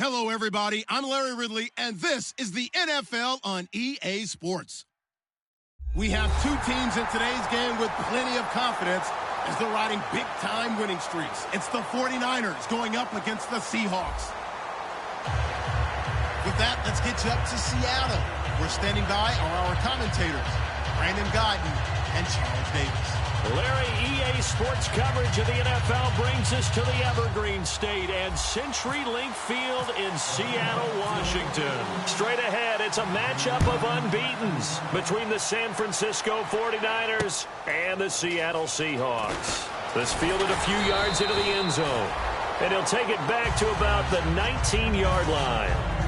Hello, everybody. I'm Larry Ridley, and this is the NFL on EA Sports. We have two teams in today's game with plenty of confidence as they're riding big-time winning streaks. It's the 49ers going up against the Seahawks. With that, let's get you up to Seattle. We're standing by are our commentators, Brandon Guyton and Charles Davis. Larry, EA Sports coverage of the NFL brings us to the Evergreen State and CenturyLink Field in Seattle, Washington. Straight ahead, it's a matchup of unbeatens between the San Francisco 49ers and the Seattle Seahawks. This fielded a few yards into the end zone, and he'll take it back to about the 19-yard line.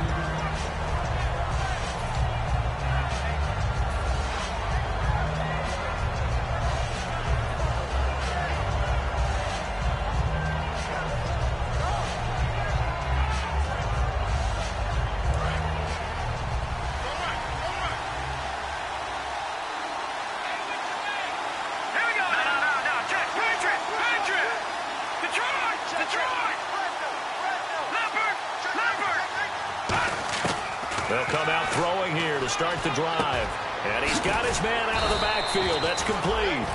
They'll come out throwing here to start the drive. And he's got his man out of the backfield. That's complete.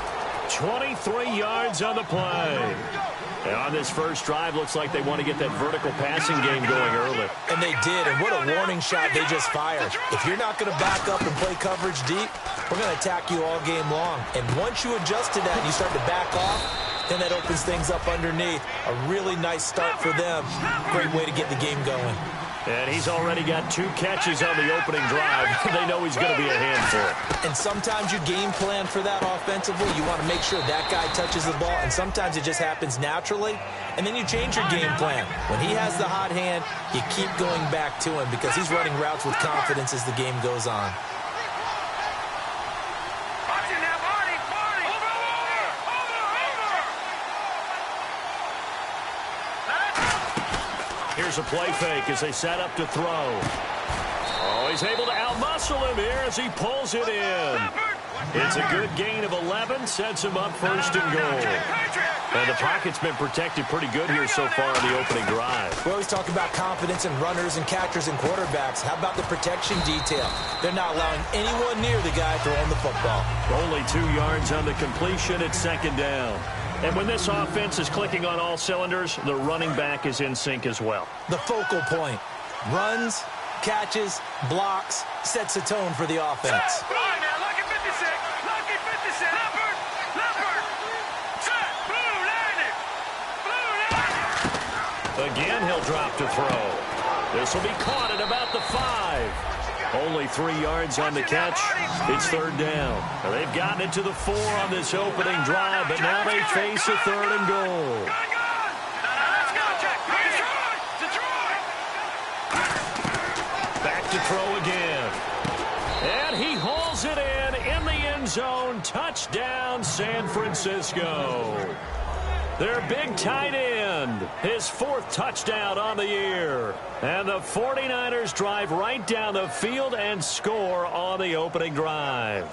23 yards on the play. And on this first drive, looks like they want to get that vertical passing game going early. And they did, and what a warning shot they just fired. If you're not going to back up and play coverage deep, we're going to attack you all game long. And once you adjust to that and you start to back off, then that opens things up underneath. A really nice start for them. Great way to get the game going. And he's already got 2 catches on the opening drive. They know he's going to be a handful. And sometimes you game plan for that offensively. You want to make sure that guy touches the ball, and sometimes it just happens naturally. And then you change your game plan. When he has the hot hand, you keep going back to him because he's running routes with confidence as the game goes on. Here's a play fake as they set up to throw. Oh, he's able to outmuscle him here as he pulls it in. It's a good gain of 11, sets him up first and goal. And the pocket's been protected pretty good here so far in the opening drive. We always talk about confidence in runners and catchers and quarterbacks. How about the protection detail? They're not allowing anyone near the guy throwing the football. Only 2 yards on the completion at second down. And when this offense is clicking on all cylinders, the running back is in sync as well. The focal point. Runs, catches, blocks, sets a tone for the offense. Again, he'll drop to throw. This will be caught at about the 5. Only 3 yards on the catch. It's third down. Now they've gotten it to the 4 on this opening drive, but now they face a third and goal. Back to throw again. And he hauls it in the end zone. Touchdown, San Francisco. Their big tight end, his 4th touchdown on the year. And the 49ers drive right down the field and score on the opening drive.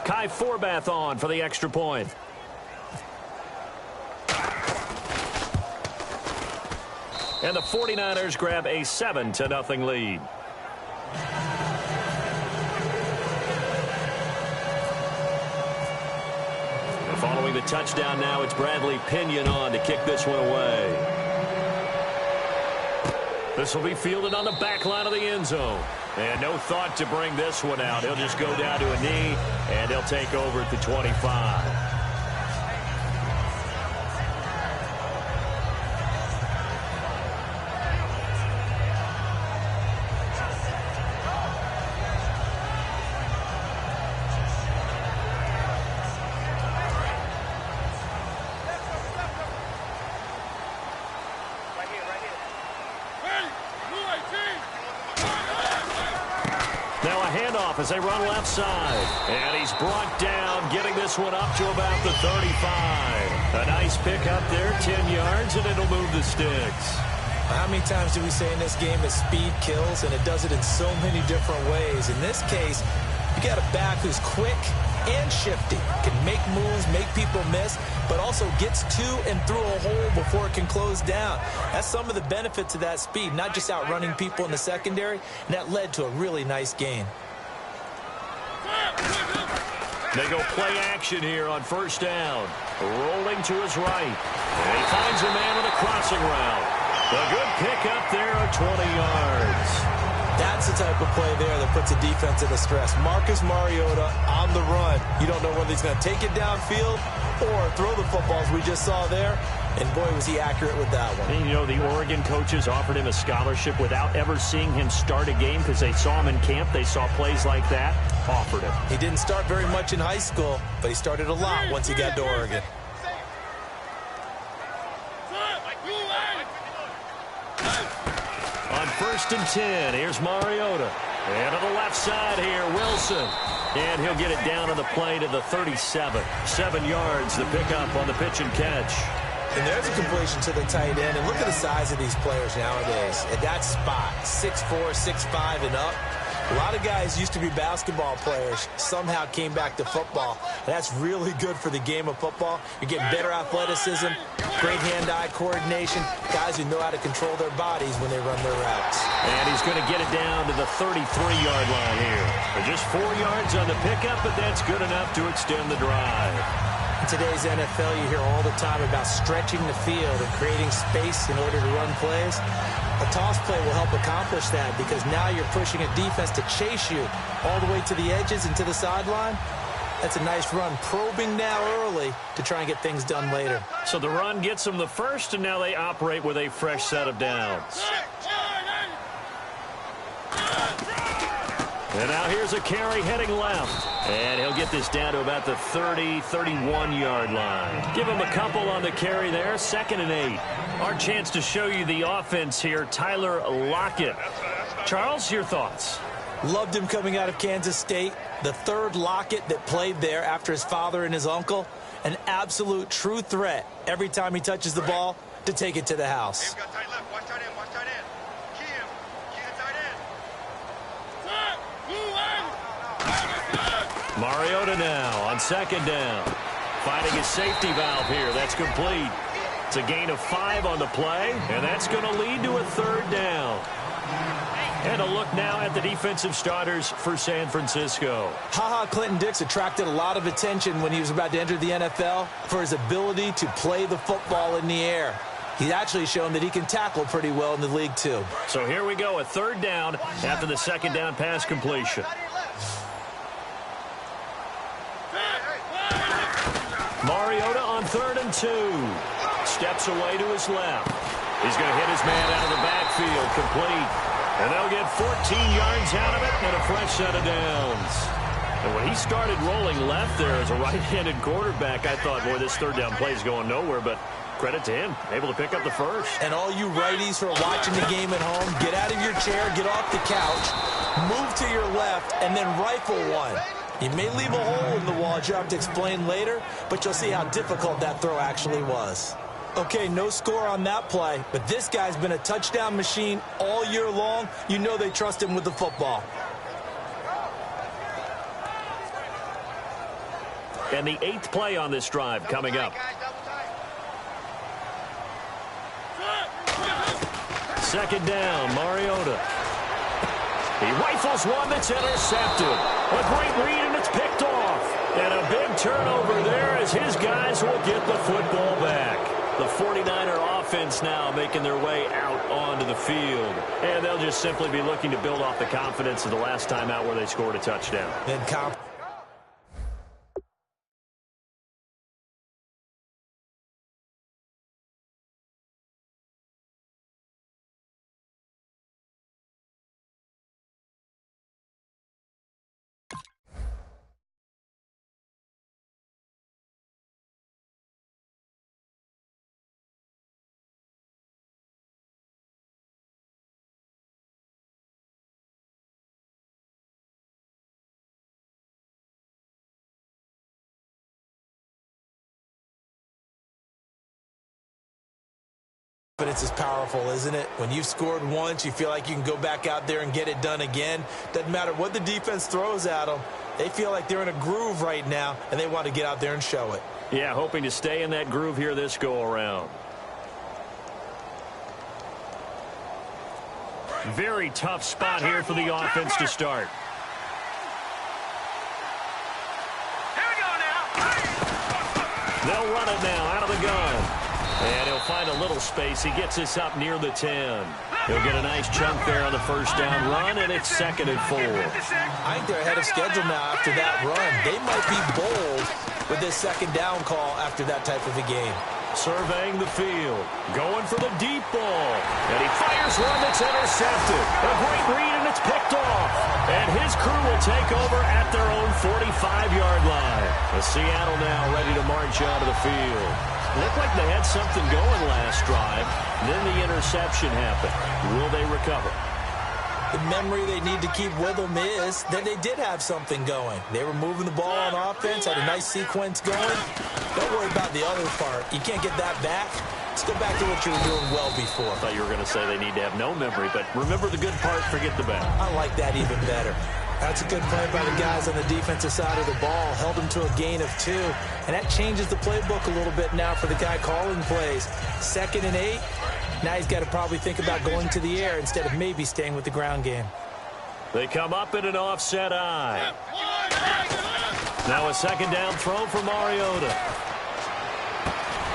Kai Forbath on for the extra point. And the 49ers grab a 7-0 lead. Following the touchdown now, it's Bradley Pinion on to kick this one away. This will be fielded on the back line of the end zone. And no thought to bring this one out. He'll just go down to a knee, and he'll take over at the 25. As they run left side. And he's brought down, getting this one up to about the 35. A nice pick up there, 10 yards, and it'll move the sticks. How many times do we say in this game that speed kills, and it does it in so many different ways? In this case, you got a back who's quick and shifty. Can make moves, make people miss, but also gets to and through a hole before it can close down. That's some of the benefits of that speed, not just outrunning people in the secondary, and that led to a really nice gain. They go play action here on first down. Rolling to his right. And he finds a man with a crossing route. A good pickup there of 20 yards. That's the type of play there that puts a defense into stress. Marcus Mariota on the run. You don't know whether he's going to take it downfield or throw the footballs we just saw there. And boy, was he accurate with that one. And you know, the Oregon coaches offered him a scholarship without ever seeing him start a game because they saw him in camp. They saw plays like that. Offered him. He didn't start very much in high school, but he started a lot once he got to Oregon. On 1st and 10, here's Mariota. And on the left side here, Wilson. And he'll get it down on the play to the 37. 7 yards, the pickup on the pitch and catch. And there's a completion to the tight end. And look at the size of these players nowadays. At that spot, 6'4", 6'5", and up. A lot of guys used to be basketball players, somehow came back to football. That's really good for the game of football. You're getting better athleticism, great hand-eye coordination, guys who know how to control their bodies when they run their routes. And he's going to get it down to the 33-yard line here. Just 4 yards on the pickup, but that's good enough to extend the drive. In today's NFL, you hear all the time about stretching the field and creating space in order to run plays. A toss play will help accomplish that because now you're pushing a defense to chase you all the way to the edges and to the sideline. That's a nice run, probing now early to try and get things done later. So the run gets them the first, and now they operate with a fresh set of downs. And now here's a carry heading left. And he'll get this down to about the 30, 31-yard line. Give him a couple on the carry there. 2nd and 8. Our chance to show you the offense here, Tyler Lockett. Charles, your thoughts? Loved him coming out of Kansas State. The third Lockett that played there after his father and his uncle. An absolute true threat every time he touches the ball to take it to the house. Mariota now on 2nd down. Finding his safety valve here. That's complete. It's a gain of 5 on the play, and that's going to lead to a 3rd down. And a look now at the defensive starters for San Francisco. Clinton-Dix attracted a lot of attention when he was about to enter the NFL for his ability to play the football in the air. He's actually shown that he can tackle pretty well in the league, too. So here we go, a 3rd down after the 2nd down pass completion. Mariota on 3rd and 2. Steps away to his left. He's going to hit his man out of the backfield, complete. And they'll get 14 yards out of it and a fresh set of downs. And when he started rolling left there as a right-handed quarterback, I thought, boy, this 3rd down play is going nowhere, but credit to him, able to pick up the first. And all you righties who are watching the game at home, get out of your chair, get off the couch, move to your left, and then rifle one. You may leave a hole in the wall, which you have to explain later, but you'll see how difficult that throw actually was. Okay, no score on that play, but this guy's been a touchdown machine all year long. You know they trust him with the football. And the 8th play on this drive coming up. 2nd down, Mariota. He rifles one that's intercepted. A great read, and it's picked off. And a big turnover there as his guys will get the football back. The 49er offense now making their way out onto the field. And they'll just simply be looking to build off the confidence of the last time out where they scored a touchdown. Then Confidence is powerful, isn't it? When you've scored once, you feel like you can go back out there and get it done again. Doesn't matter what the defense throws at them. They feel like they're in a groove right now, and they want to get out there and show it. Yeah, hoping to stay in that groove here this go-around. Very tough spot here for the offense to start. They'll run it now out of the gun. And he'll find a little space. He gets this up near the 10. He'll get a nice chunk there on the first down run, and it's 2nd and 4. I think they're ahead of schedule now after that run. They might be bold with this 2nd down call after that type of a game. Surveying the field, going for the deep ball. And he fires one that's intercepted. A great read, and it's picked off. And his crew will take over at their own 45-yard line. The Seattle now ready to march onto the field. Looked like they had something going last drive. Then the interception happened. Will they recover? The memory they need to keep with them is that they did have something going. They were moving the ball on offense, had a nice sequence going. Don't worry about the other part. You can't get that back. Let's go back to what you were doing well before. I thought you were going to say they need to have no memory, but remember the good part, forget the bad. I like that even better. That's a good play by the guys on the defensive side of the ball. Held them to a gain of 2. And that changes the playbook a little bit now for the guy calling plays. 2nd and 8. Now he's got to probably think about going to the air instead of maybe staying with the ground game. They come up in an offset eye. Now a 2nd down throw for Mariota.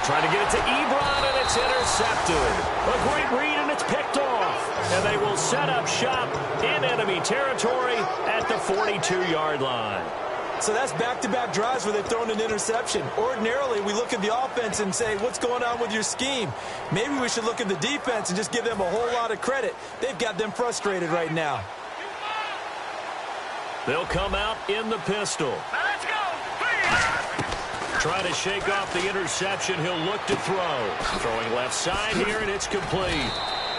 Trying to get it to Ebron, and it's intercepted. A great read, and it's picked off. And they will set up shop in enemy territory at the 42-yard line. So that's back-to-back drives where they've thrown an interception. Ordinarily, we look at the offense and say, what's going on with your scheme? Maybe we should look at the defense and just give them a whole lot of credit. They've got them frustrated right now. They'll come out in the pistol. Let's go. Trying to shake off the interception. He'll look to throw. Throwing left side here, and it's complete.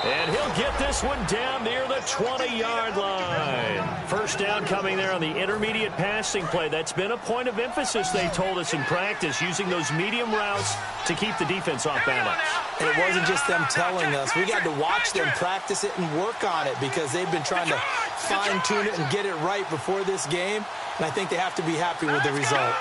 And he'll get this one down near the 20-yard line. First down coming there on the intermediate passing play. That's been a point of emphasis, they told us in practice, using those medium routes to keep the defense off balance. And it wasn't just them telling us. We got to watch them practice it and work on it because they've been trying to fine-tune it and get it right before this game. And I think they have to be happy with the result.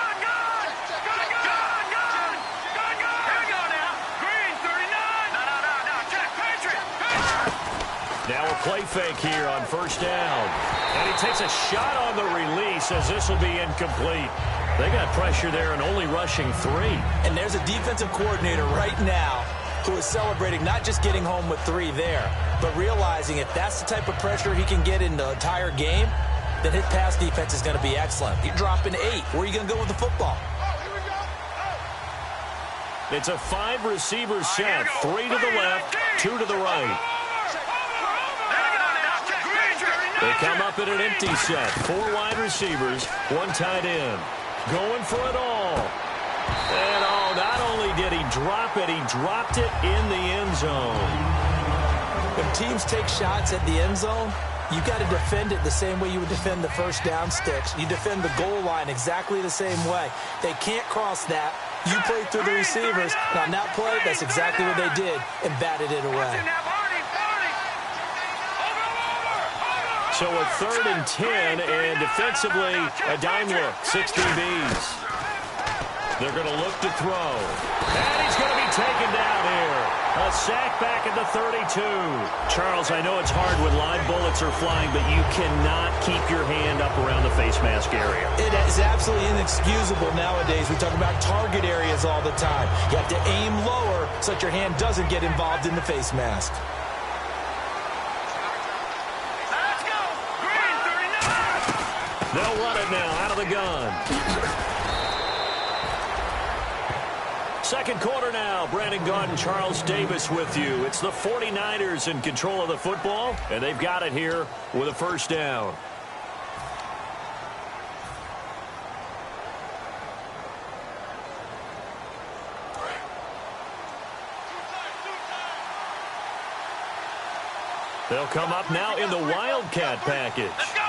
Now a play fake here on first down. And he takes a shot on the release as this will be incomplete. They got pressure there and only rushing 3. And there's a defensive coordinator right now who is celebrating not just getting home with 3 there, but realizing if that's the type of pressure he can get in the entire game, then his pass defense is going to be excellent. You're dropping 8. Where are you going to go with the football? It's a 5-receiver set. 3 to the left, 2 to the right. They come up in an empty set. 4 wide receivers, 1 tight end. Going for it all. And not only did he drop it, he dropped it in the end zone. When teams take shots at the end zone, you got to defend it the same way you would defend the first down sticks. You defend the goal line exactly the same way. They can't cross that. You play through the receivers. And on that play, that's exactly what they did and batted it away. So a 3rd and 10, and defensively, a dime look, 6 DBs. They're going to look to throw. And he's going to be taken down here. A sack back at the 32. Charles, I know it's hard when live bullets are flying, but you cannot keep your hand up around the face mask area. It is absolutely inexcusable nowadays. We talk about target areas all the time. You have to aim lower so that your hand doesn't get involved in the face mask. They'll run it now out of the gun. Second quarter now. Brandon Gaudin and Charles Davis with you. It's the 49ers in control of the football, and they've got it here with a first down. They'll come up now in the Wildcat package. Let's go.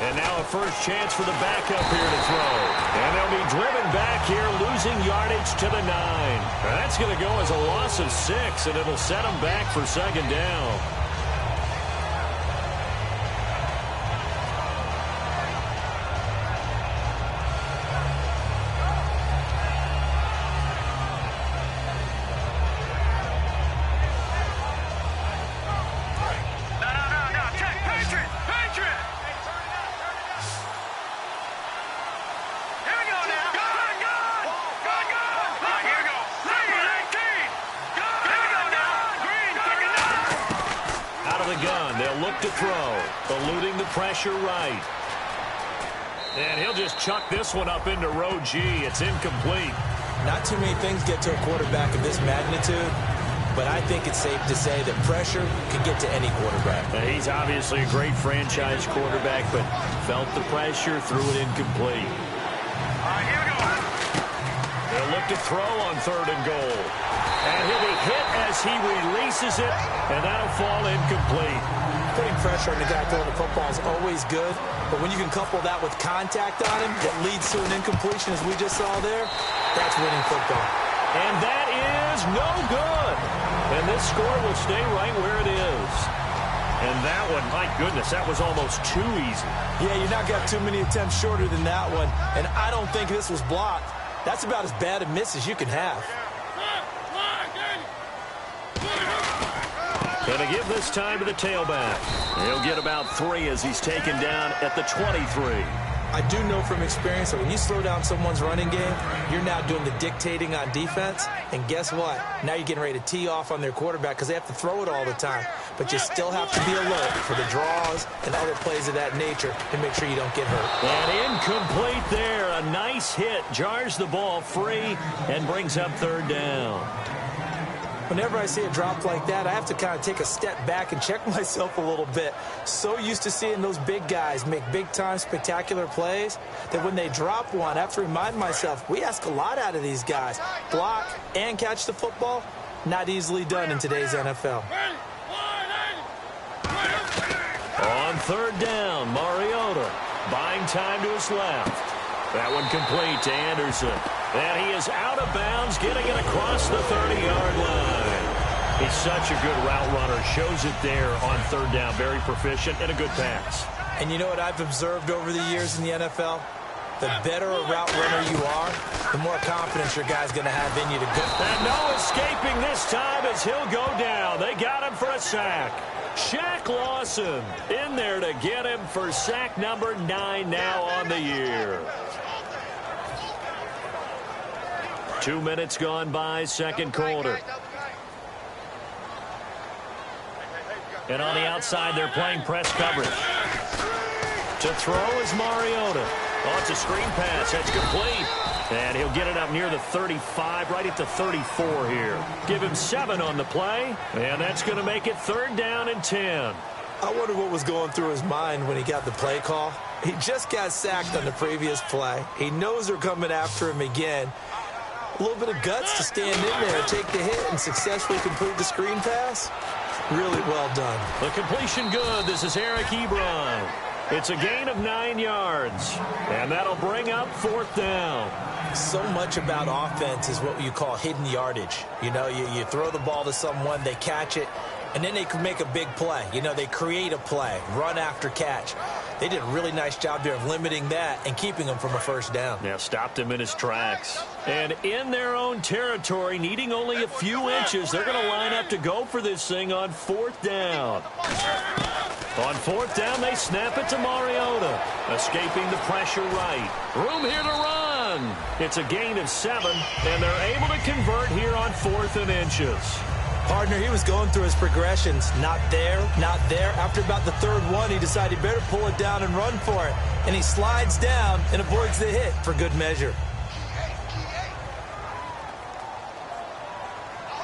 And now a first chance for the backup here to throw. And they'll be driven back here, losing yardage to the 9. Now that's going to go as a loss of 6, and it'll set them back for second down. To throw, eluding the pressure right. And he'll just chuck this one up into row G. It's incomplete. Not too many things get to a quarterback of this magnitude, but I think it's safe to say that pressure can get to any quarterback. Now, he's obviously a great franchise quarterback, but felt the pressure, threw it incomplete. Here we go. They'll look to throw on 3rd and goal. And he'll be hit as he releases it, and that'll fall incomplete. Putting pressure on the guy throwing the football is always good, but when you can couple that with contact on him that leads to an incompletion, as we just saw there, that's winning football. And that is no good. And this score will stay right where it is. And that one, my goodness, that was almost too easy. Yeah, you're not got too many attempts shorter than that one, and I don't think this was blocked. That's about as bad a miss as you can have. Going to give this time to the tailback. He'll get about 3 as he's taken down at the 23. I do know from experience that when you slow down someone's running game, you're now doing the dictating on defense. And guess what? Now you're getting ready to tee off on their quarterback because they have to throw it all the time. But you still have to be alert for the draws and other plays of that nature to make sure you don't get hurt. And incomplete there. A nice hit. Jars the ball free and brings up 3rd down. Whenever I see a drop like that, I have to kind of take a step back and check myself a little bit. So used to seeing those big guys make big-time spectacular plays that when they drop one, I have to remind myself, we ask a lot out of these guys. Block and catch the football, not easily done in today's NFL. On 3rd down, Mariota buying time to his left. That one complete to Anderson. And he is out of bounds, getting it across the 30-yard line. He's such a good route runner. Shows it there on 3rd down. Very proficient and a good pass. And you know what I've observed over the years in the NFL? The better a route runner you are, the more confidence your guy's going to have in you to go. And no escaping this time as he'll go down. They got him for a sack. Shaq Lawson in there to get him for sack number 9 now on the year. 2 minutes gone by, second quarter. And on the outside, they're playing press coverage. To throw is Mariota. Oh, it's a screen pass. That's complete. And he'll get it up near the 35, right at the 34 here. Give him 7 on the play, and that's going to make it 3rd down and 10. I wonder what was going through his mind when he got the play call. He just got sacked on the previous play. He knows they're coming after him again. A little bit of guts to stand in there, take the hit, and successfully complete the screen pass. Really well done. The completion good. This is Eric Ebron. It's a gain of 9 yards, and that'll bring up 4th down. So much about offense is what you call hidden yardage. You know, you throw the ball to someone, they catch it, and then they can make a big play. You know, they create a play, run after catch. They did a really nice job there of limiting that and keeping him from a first down. Yeah, stopped him in his tracks. And in their own territory, needing only a few inches, they're going to line up to go for this thing on 4th down. On 4th down, they snap it to Mariota, escaping the pressure right. Room here to run. It's a gain of 7, and they're able to convert here on 4th and inches. Partner, he was going through his progressions. Not there, not there. After about the 3rd one, he decided he better pull it down and run for it. And he slides down and avoids the hit for good measure.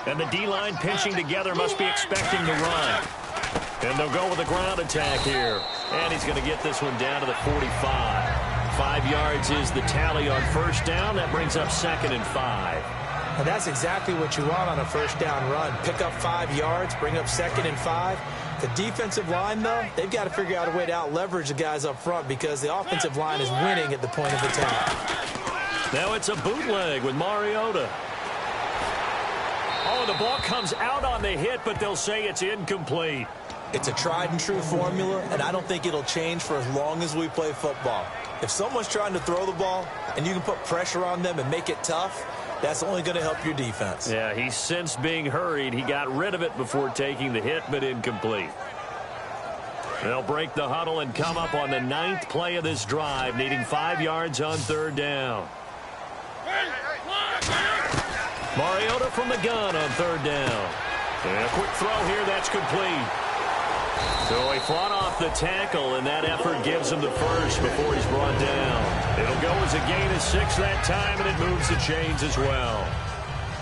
And the D-line pinching together must be expecting the run. And they'll go with a ground attack here. And he's going to get this one down to the 45. 5 yards is the tally on 1st down. That brings up 2nd and 5. And that's exactly what you want on a 1st down run. Pick up 5 yards, bring up 2nd and 5. The defensive line, though, they've got to figure out a way to out-leverage the guys up front because the offensive line is winning at the point of attack. Now it's a bootleg with Mariota. Oh, the ball comes out on the hit, but they'll say it's incomplete. It's a tried-and-true formula, and I don't think it'll change for as long as we play football. If someone's trying to throw the ball and you can put pressure on them and make it tough, that's only going to help your defense. Yeah, he's since being hurried. He got rid of it before taking the hit, but incomplete. They'll break the huddle and come up on the 9th play of this drive, needing 5 yards on 3rd down. Mariota from the gun on 3rd down. And a quick throw here, that's complete. So he fought off the tackle, and that effort gives him the first before he's brought down. It'll go as a gain of 6 that time, and it moves the chains as well.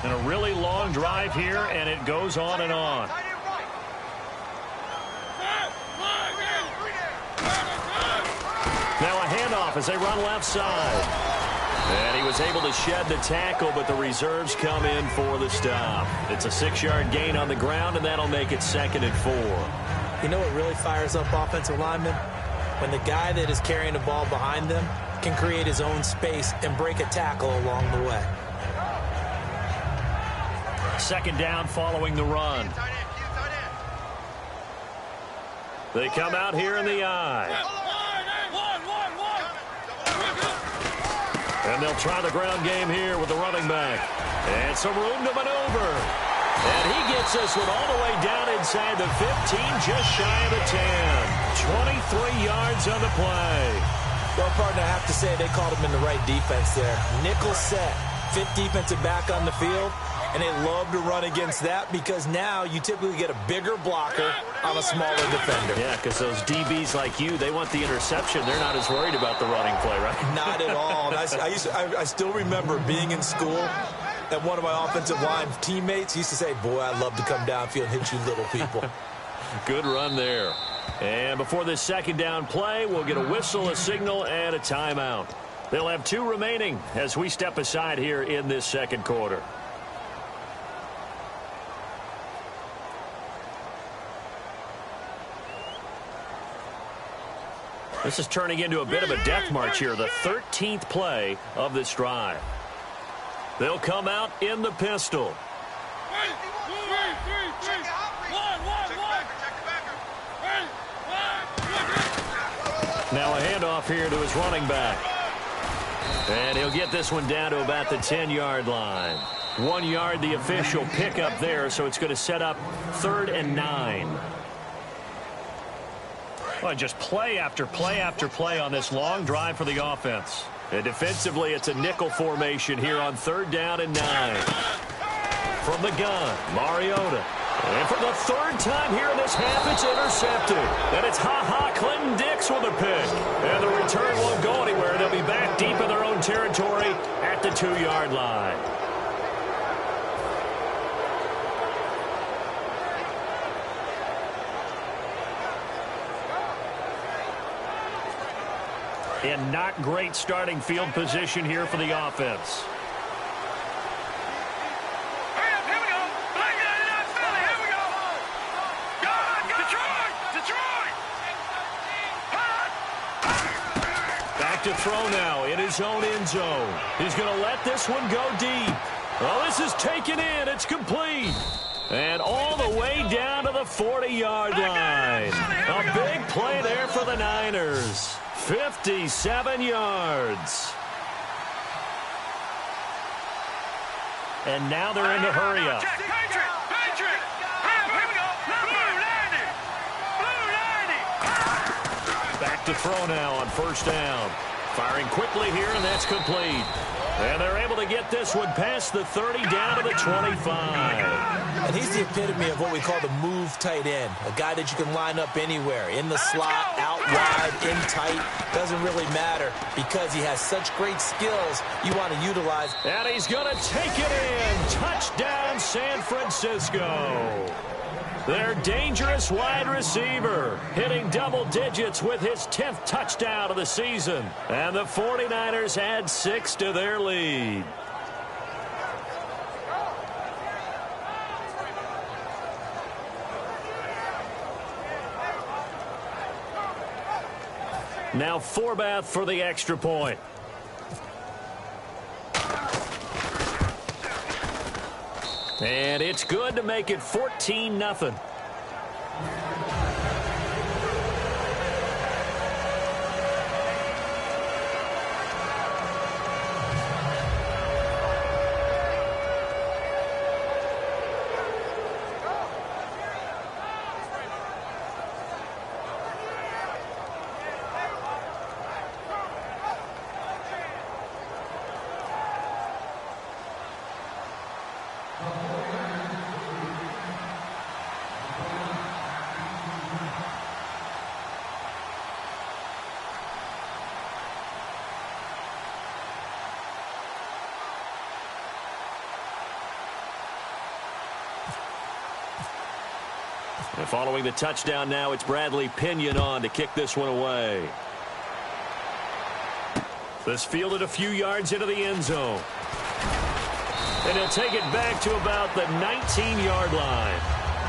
And a really long drive here, and it goes on and on. Now a handoff as they run left side. And he was able to shed the tackle, but the reserves come in for the stop. It's a 6-yard gain on the ground, and that'll make it 2nd and 4. You know what really fires up offensive linemen? When the guy that is carrying the ball behind them can create his own space and break a tackle along the way. 2nd down following the run. They come out here in the eye. And they'll try the ground game here with the running back. And some room to maneuver. And he gets this one all the way down inside the 15, just shy of the 10. 23 yards on the play. Well, partner, I have to say they called him in the right defense there. Nickel set, 5th defensive back on the field. And they love to run against that because now you typically get a bigger blocker on a smaller defender. Yeah, because those DBs like you, they want the interception. They're not as worried about the running play, right? Not at all. And I still remember being in school, and one of my offensive line teammates used to say, boy, I'd love to come downfield and hit you little people. Good run there. And before this 2nd down play, we'll get a whistle, a signal, and a timeout. They'll have 2 remaining as we step aside here in this 2nd quarter. This is turning into a bit of a death march here, the 13th play of this drive. They'll come out in the pistol. Now a handoff here to his running back. And he'll get this one down to about the 10-yard line. 1 yard, the official pickup there, so it's going to set up 3rd and 9. Well, just play after play after play on this long drive for the offense. And defensively, it's a nickel formation here on 3rd down and 9. From the gun, Mariota. And for the 3rd time here in this half, it's intercepted. And it's Clinton Dix with a pick. And the return won't go anywhere. They'll be back deep in their own territory at the 2-yard line. And not great starting field position here for the offense. Here we go. Here we go. Detroit. Back to throw now in his own end zone. He's going to let this one go deep. Well, this is taken in. It's complete. And all the way down to the 40-yard line. A big play there for the Niners. 57 yards. And now they're in the hurry up. Patriot. Here we go. Blue 90. Back to throw now on 1st down. Firing quickly here, and that's complete. And they're able to get this one past the 30 down to the 25. And he's the epitome of what we call the move tight end. A guy that you can line up anywhere, in the slot, out wide, in tight. Doesn't really matter because he has such great skills you want to utilize. And he's going to take it in. Touchdown, San Francisco. Their dangerous wide receiver hitting double digits with his 10th touchdown of the season. And the 49ers add 6 to their lead. Now Forbath for the extra point. And it's good to make it 14-0. And following the touchdown now, it's Bradley Pinion on to kick this one away. This fielded a few yards into the end zone. And he'll take it back to about the 19-yard line.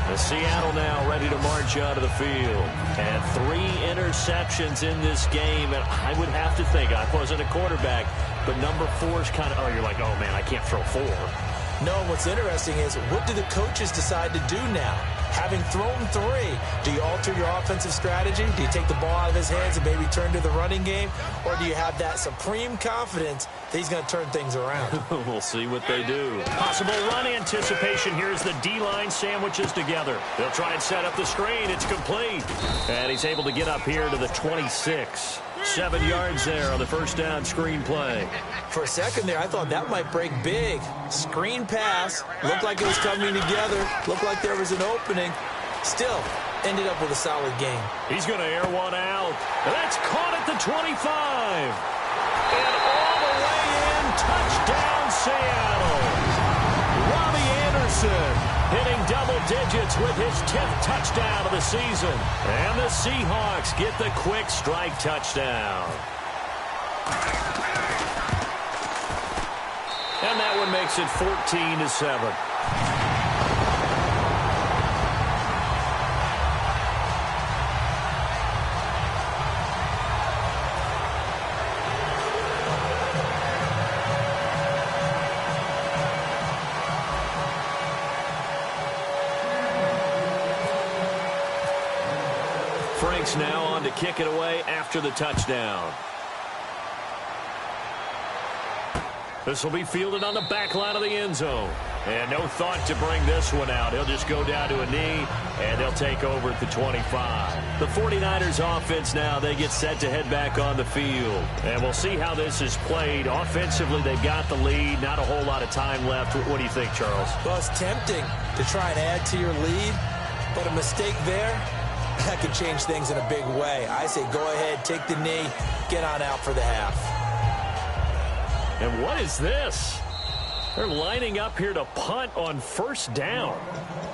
The Seattle now ready to march out of the field. And 3 interceptions in this game. And I would have to think, I wasn't a quarterback, but number 4 is kind of, oh, you're like, oh, man, I can't throw 4. No, what's interesting is what do the coaches decide to do now? Having thrown 3, do you alter your offensive strategy? Do you take the ball out of his hands and maybe turn to the running game? Or do you have that supreme confidence that he's going to turn things around? We'll see what they do. Possible run anticipation. Here's the D-line sandwiches together. They'll try and set up the screen. It's complete. And he's able to get up here to the 26. 7 yards there on the first down screen play. For a second there, I thought that might break big. Screen pass. Looked like it was coming together. Looked like there was an opening. Still, ended up with a solid game. He's going to air one out. And that's caught at the 25. And all the way in. Touchdown, Seattle. Robbie Anderson hitting double digits with his 10th touchdown of the season. And the Seahawks get the quick strike touchdown. And that one makes it 14-7. Frank's now on to kick it away after the touchdown. This will be fielded on the back line of the end zone. And no thought to bring this one out. He'll just go down to a knee, and they'll take over at the 25. The 49ers offense now, they get set to head back on the field. And we'll see how this is played. Offensively, they've got the lead. Not a whole lot of time left. What do you think, Charles? Well, it's tempting to try and add to your lead, but a mistake there, that could change things in a big way. I say go ahead, take the knee, get on out for the half. And what is this? They're lining up here to punt on first down.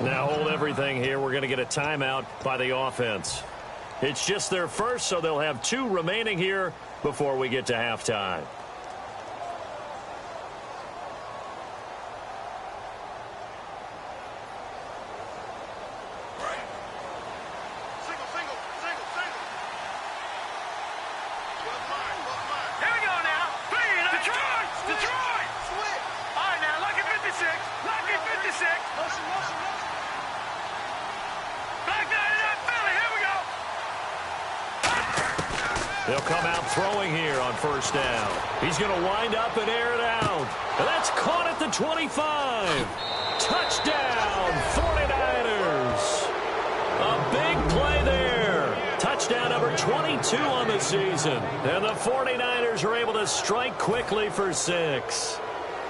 Now hold everything here. We're going to get a timeout by the offense. It's just their first, so they'll have 2 remaining here before we get to halftime. They'll come out throwing here on first down. He's going to wind up and air it out. And that's caught at the 25. Touchdown, 49ers. A big play there. Touchdown number 22 on the season. And the 49ers are able to strike quickly for 6.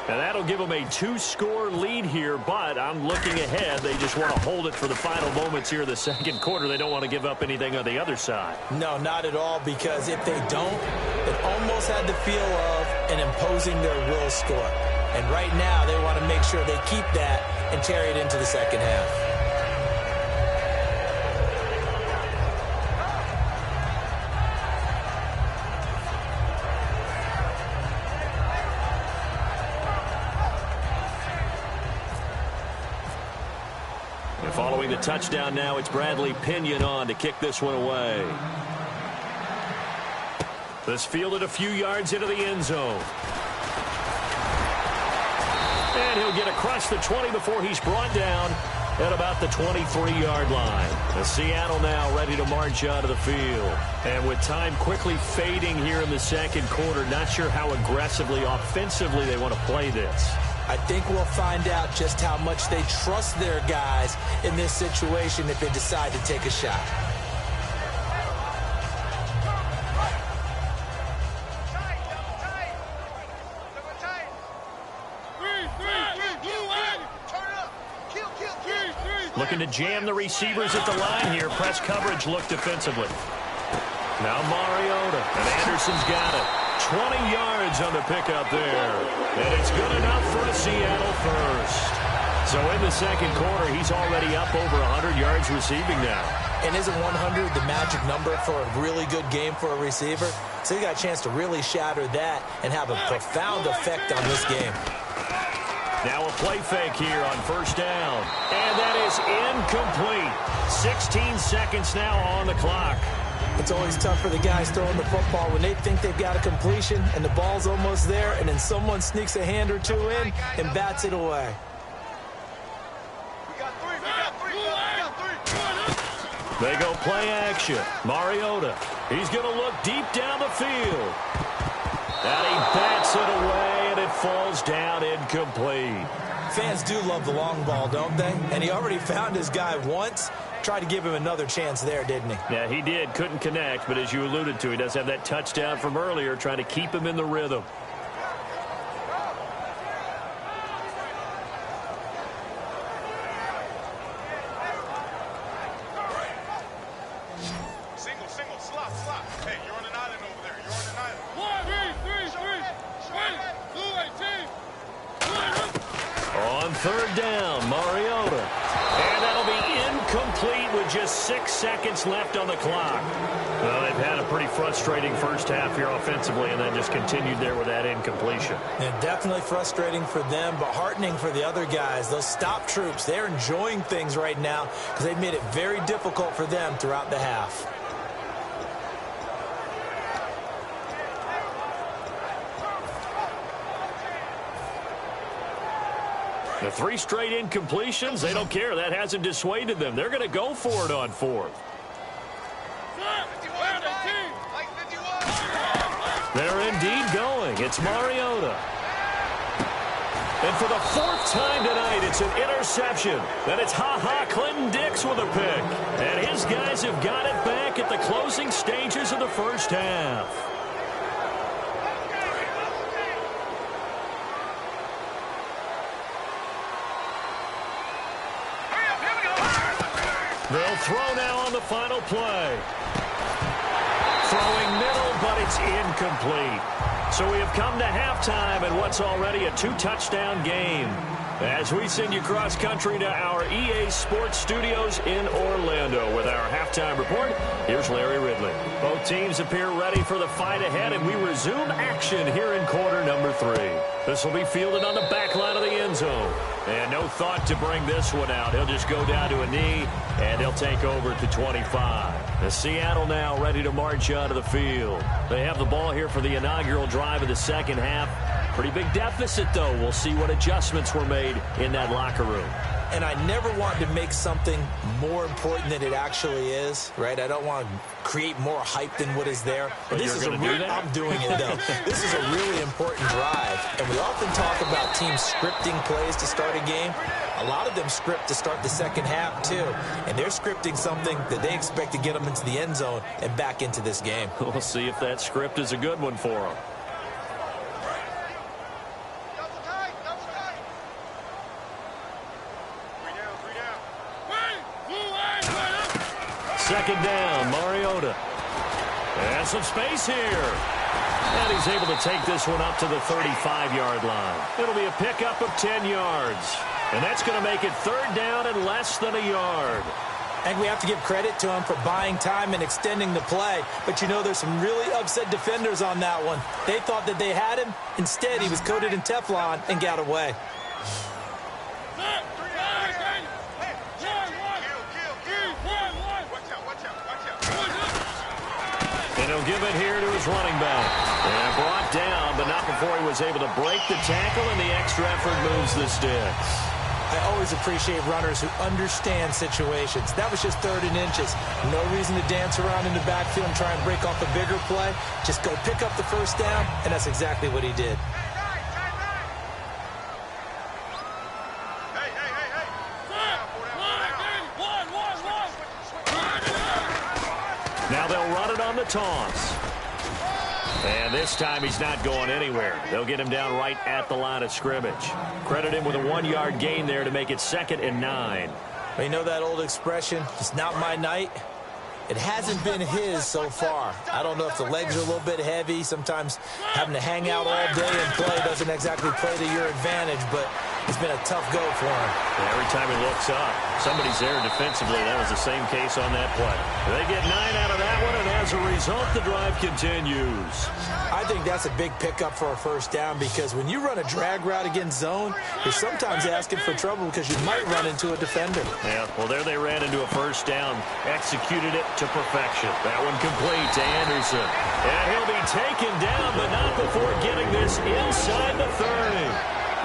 And that'll give them a 2-score lead here, but I'm looking ahead. They just want to hold it for the final moments here in the second quarter. They don't want to give up anything on the other side. No, not at all, because if they don't, it almost had the feel of an imposing their will score. And right now, they want to make sure they keep that and carry it into the second half. Following the touchdown now, it's Bradley Pinion on to kick this one away. This fielded a few yards into the end zone. And he'll get across the 20 before he's brought down at about the 23-yard line. The Seattle now ready to march out of the field. And with time quickly fading here in the second quarter, not sure how aggressively, offensively they want to play this. I think we'll find out just how much they trust their guys in this situation if they decide to take a shot. Looking to jam the receivers at the line here. Press coverage look defensively. Now Mariota, and Anderson's got it. 20 yards on the pickup there. And it's good enough for a Seattle first. So in the second quarter, he's already up over 100 yards receiving now. And isn't 100 the magic number for a really good game for a receiver? So he got a chance to really shatter that and have a profound effect on this game. Now a play fake here on first down. And that is incomplete. 16 seconds now on the clock. It's always tough for the guys throwing the football when they think they've got a completion and the ball's almost there, and then someone sneaks a hand or two in and bats it away. They go play action. Mariota. He's going to look deep down the field. And he bats it away, and it falls down incomplete. Fans do love the long ball, don't they? And he already found his guy once. Tried to give him another chance there, didn't he? Yeah, he did. Couldn't connect, but as you alluded to, he does have that touchdown from earlier, trying to keep him in the rhythm. Single, slop. Hey, you're on an island over there. You're on an island. 1, 3, 3. On third down, Mariota. And that'll be incomplete with just 6 seconds left on the clock. Well, they've had a pretty frustrating first half here offensively, and then just continued there with that incompletion. Yeah, definitely frustrating for them, but heartening for the other guys. Those stop troops, they're enjoying things right now because they've made it very difficult for them throughout the half. The 3 straight incompletions, they don't care. That hasn't dissuaded them. They're going to go for it on fourth. They're indeed going. It's Mariota. And for the 4th time tonight, it's an interception. Then it's Clinton Dix with a pick. And his guys have got it back at the closing stages of the first half. They'll throw now on the final play. Throwing middle, but it's incomplete. So we have come to halftime in what's already a 2-touchdown game. As we send you cross-country to our EA Sports Studios in Orlando with our halftime report, here's Larry Ridley. Both teams appear ready for the fight ahead, and we resume action here in quarter number 3. This will be fielded on the back line of the end zone. And no thought to bring this one out. He'll just go down to a knee, and he'll take over at the 25. The Seattle now ready to march out of the field. They have the ball here for the inaugural drive of the second half. Pretty big deficit, though. We'll see what adjustments were made in that locker room. And I never want to make something more important than it actually is, right? I don't want to create more hype than what is there. But this is a real, I'm doing it, though. This is a really important drive. And we often talk about teams scripting plays to start a game. A lot of them script to start the second half, too. And they're scripting something that they expect to get them into the end zone and back into this game. We'll see if that script is a good one for them. Second down, Mariota. And some space here. And he's able to take this one up to the 35-yard line. It'll be a pickup of 10 yards. And that's going to make it third down and less than a yard. I think we have to give credit to him for buying time and extending the play. But, you know, there's some really upset defenders on that one. They thought that they had him. Instead, he was coated in Teflon and got away. And he'll give it here to his running back. And brought down, but not before he was able to break the tackle, and the extra effort moves the sticks. I always appreciate runners who understand situations. That was just 3rd and inches. No reason to dance around in the backfield and try and break off a bigger play. Just go pick up the first down, and that's exactly what he did. Now they'll run it on the toss. And this time he's not going anywhere. They'll get him down right at the line of scrimmage. Credit him with a 1-yard gain there to make it 2nd and 9. Well, you know that old expression, it's not my night? It hasn't been his so far. I don't know if the legs are a little bit heavy. Sometimes having to hang out all day and play doesn't exactly play to your advantage, but it's been a tough go for him. And every time he looks up, somebody's there defensively. That was the same case on that play. They get 9 out of that one, and as a result, the drive continues. I think that's a big pickup for a first down because when you run a drag route against zone, you're sometimes asking for trouble because you might run into a defender. Yeah, well, there they ran into a first down, executed it to perfection. That one complete to Anderson. And he'll be taken down, but not before getting this inside the 30.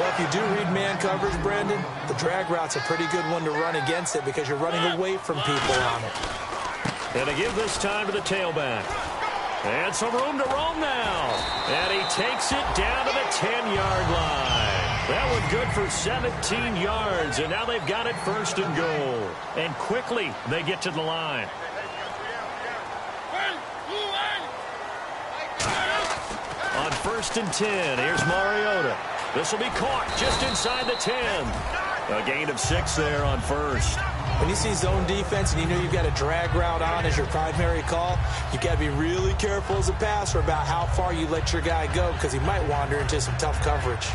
Well, if you do read man coverage, Brandon, the drag route's a pretty good one to run against it because you're running away from people on it. And they give this time to the tailback. And some room to roam now. And he takes it down to the 10-yard line. That one good for 17 yards, and now they've got it 1st and goal. And quickly they get to the line. On 1st and 10, here's Mariota. This will be caught just inside the 10. A gain of 6 there on 1st. When you see zone defense and you know you've got a drag route on as your primary call, you've got to be really careful as a passer about how far you let your guy go because he might wander into some tough coverage.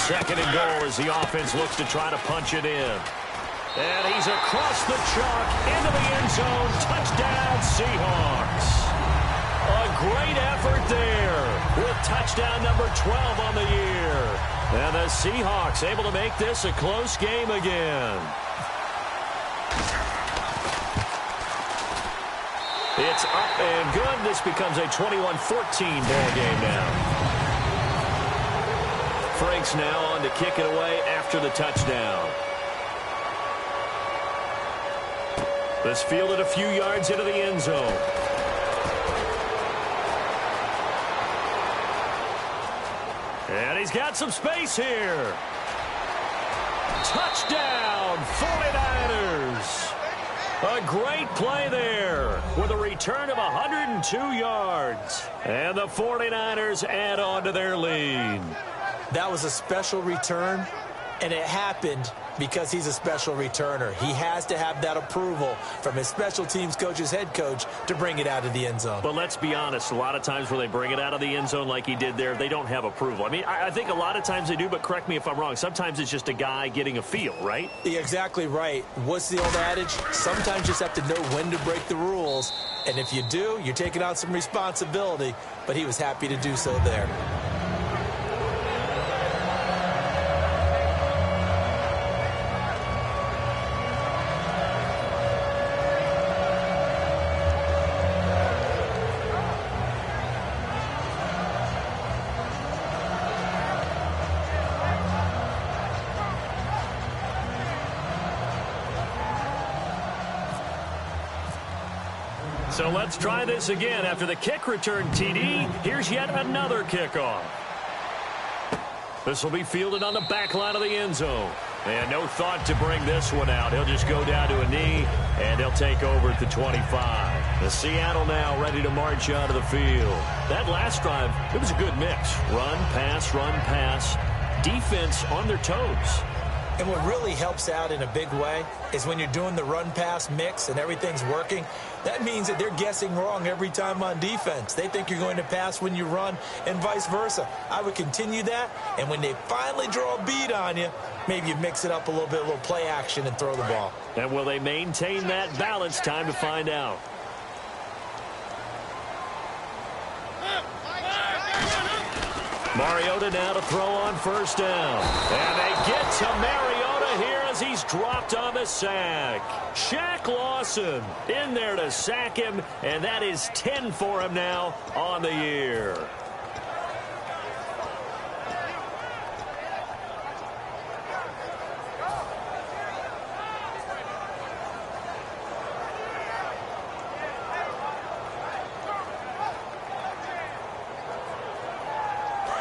Second and goal as the offense looks to try to punch it in. And he's across the chalk into the end zone. Touchdown, Seahawks. A great effort there with touchdown number 12 on the year. And the Seahawks able to make this a close game again. It's up and good. This becomes a 21-14 ball game now. Frank's now on to kick it away after the touchdown. This fielded a few yards into the end zone. And he's got some space here. Touchdown, 49ers. A great play there with a return of 102 yards. And the 49ers add on to their lead. That was a special return, and it happened because he's a special returner. He has to have that approval from his special teams coach's head coach to bring it out of the end zone. But let's be honest, a lot of times when they bring it out of the end zone like he did there, they don't have approval. I mean, I think a lot of times they do, but correct me if I'm wrong. Sometimes it's just a guy getting a feel, right? You're exactly right. What's the old adage? Sometimes you just have to know when to break the rules. And if you do, you're taking on some responsibility. But he was happy to do so there. So let's try this again. After the kick return TD, here's yet another kickoff. This will be fielded on the back line of the end zone. And no thought to bring this one out. He'll just go down to a knee, and he'll take over at the 25. The Seattle now ready to march out of the field. That last drive, it was a good mix. Run, pass, defense on their toes. And what really helps out in a big way is when you're doing the run-pass mix and everything's working, that means that they're guessing wrong every time on defense. They think you're going to pass when you run and vice versa. I would continue that, and when they finally draw a beat on you, maybe you mix it up a little bit, a little play action, and throw the ball. And will they maintain that balance? Time to find out. Mariota now to throw on first down. And they get to Mariota here as he's dropped on the sack. Shaq Lawson in there to sack him, and that is 10 for him now on the year.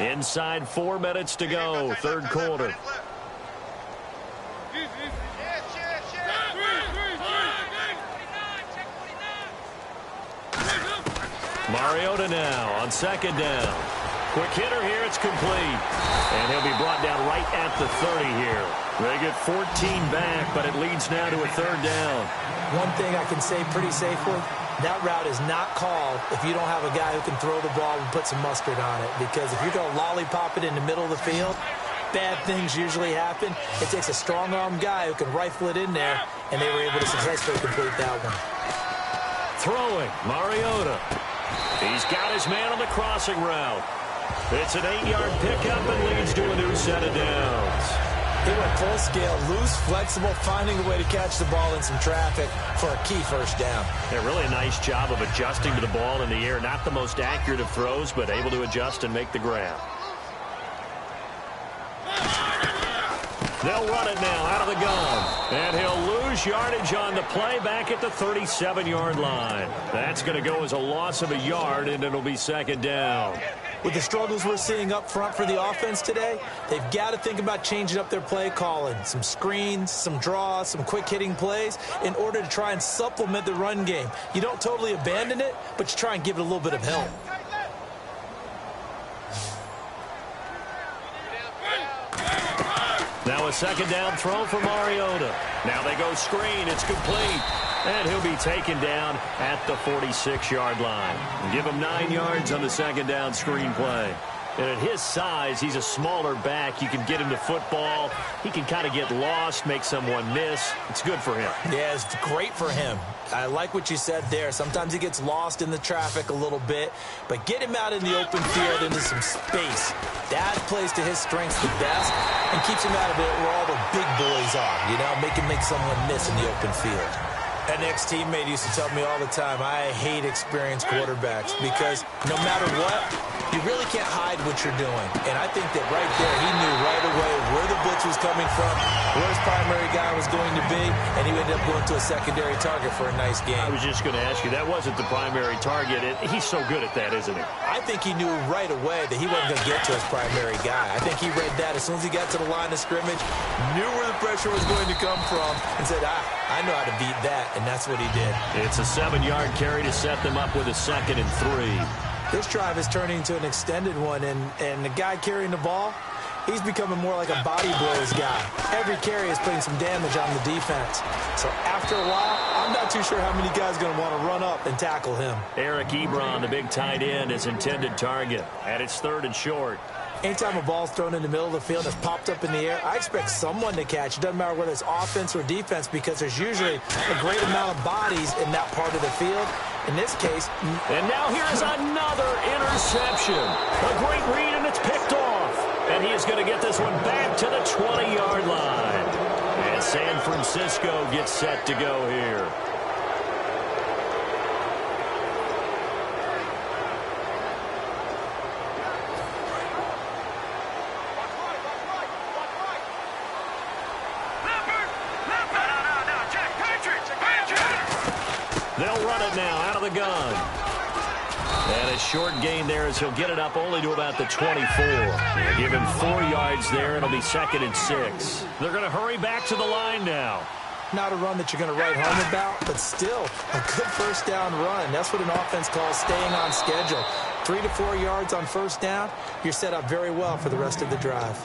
Inside 4 minutes to go, third quarter. Mariota now on second down. Quick hitter here, it's complete. And he'll be brought down right at the 30 here. They get 14 back, but it leads now to a third down. One thing I can say pretty safely, that route is not called if you don't have a guy who can throw the ball and put some mustard on it. Because if you're going to lollipop it in the middle of the field, bad things usually happen. It takes a strong-arm guy who can rifle it in there, and they were able to successfully complete that one. Throwing, Mariota. He's got his man on the crossing route. It's an 8-yard pickup and leads to a new set of downs. He went full scale, loose, flexible, finding a way to catch the ball in some traffic for a key first down. Yeah, really a nice job of adjusting to the ball in the air. Not the most accurate of throws, but able to adjust and make the grab. They'll run it now out of the gun. And he'll lose yardage on the play back at the 37-yard line. That's going to go as a loss of a yard, and it'll be second down. With the struggles we're seeing up front for the offense today, they've got to think about changing up their play calling. Some screens, some draws, some quick-hitting plays in order to try and supplement the run game. You don't totally abandon it, but you try and give it a little bit of help. Now a second down throw for Mariota. Now they go screen. It's complete. And he'll be taken down at the 46-yard line. Give him 9 yards on the second down screen play. And at his size, he's a smaller back. You can get him to football. He can kind of get lost, make someone miss. It's good for him. Yeah, it's great for him. I like what you said there. Sometimes he gets lost in the traffic a little bit, but get him out in the open field into some space. That plays to his strengths the best and keeps him out of it where all the big boys are, you know, make someone miss in the open field. An ex-teammate used to tell me all the time, I hate experienced quarterbacks because no matter what, you really can't hide what you're doing. And I think that right there, he knew right away where the blitz was coming from, where his primary guy was going to be, and he ended up going to a secondary target for a nice game. I was just going to ask you, that wasn't the primary target. He's so good at that, isn't he? I think he knew right away that he wasn't going to get to his primary guy. I think he read that as soon as he got to the line of scrimmage, knew where the pressure was going to come from, and said, I know how to beat that, and that's what he did. It's a 7-yard carry to set them up with a 2nd and 3. This drive is turning into an extended one, and the guy carrying the ball, he's becoming more like a body blows guy. Every carry is putting some damage on the defense. So after a while, I'm not too sure how many guys are going to want to run up and tackle him. Eric Ebron, the big tight end, his intended target. And it's 3rd and short. Anytime a ball's thrown in the middle of the field that's popped up in the air, I expect someone to catch. It doesn't matter whether it's offense or defense because there's usually a great amount of bodies in that part of the field. In this case... And now here's another interception. A great read, and it's picked off. And he is going to get this one back to the 20-yard line. And San Francisco gets set to go here. They'll run it now out of the gun. And a short gain there as he'll get it up only to about the 24. Give him 4 yards there. It'll be 2nd and 6. They're going to hurry back to the line now. Not a run that you're going to write home about, but still a good first down run. That's what an offense calls staying on schedule. 3 to 4 yards on first down, you're set up very well for the rest of the drive.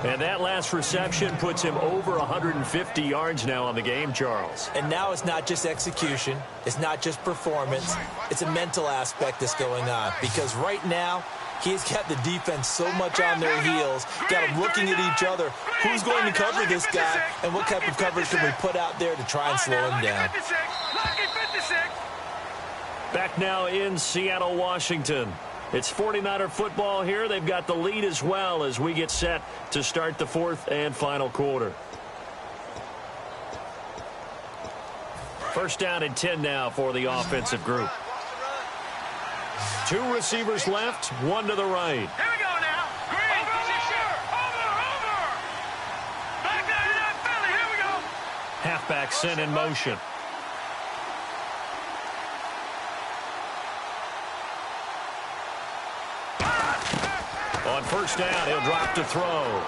And that last reception puts him over 150 yards now on the game, Charles. And now it's not just execution. It's not just performance. It's a mental aspect that's going on. Because right now, he's got the defense so much on their heels, got them looking at each other. Who's going to cover this guy, and what type of coverage can we put out there to try and slow him down? Back now in Seattle, Washington. It's 49er football here. They've got the lead as well as we get set to start the fourth and final quarter. First down and 10 now for the offensive group. Two receivers left, one to the right. Here we go now. Green. Over. Back down to that Philly. Here we go. Halfback sent in motion. On first down, he'll drop to throw.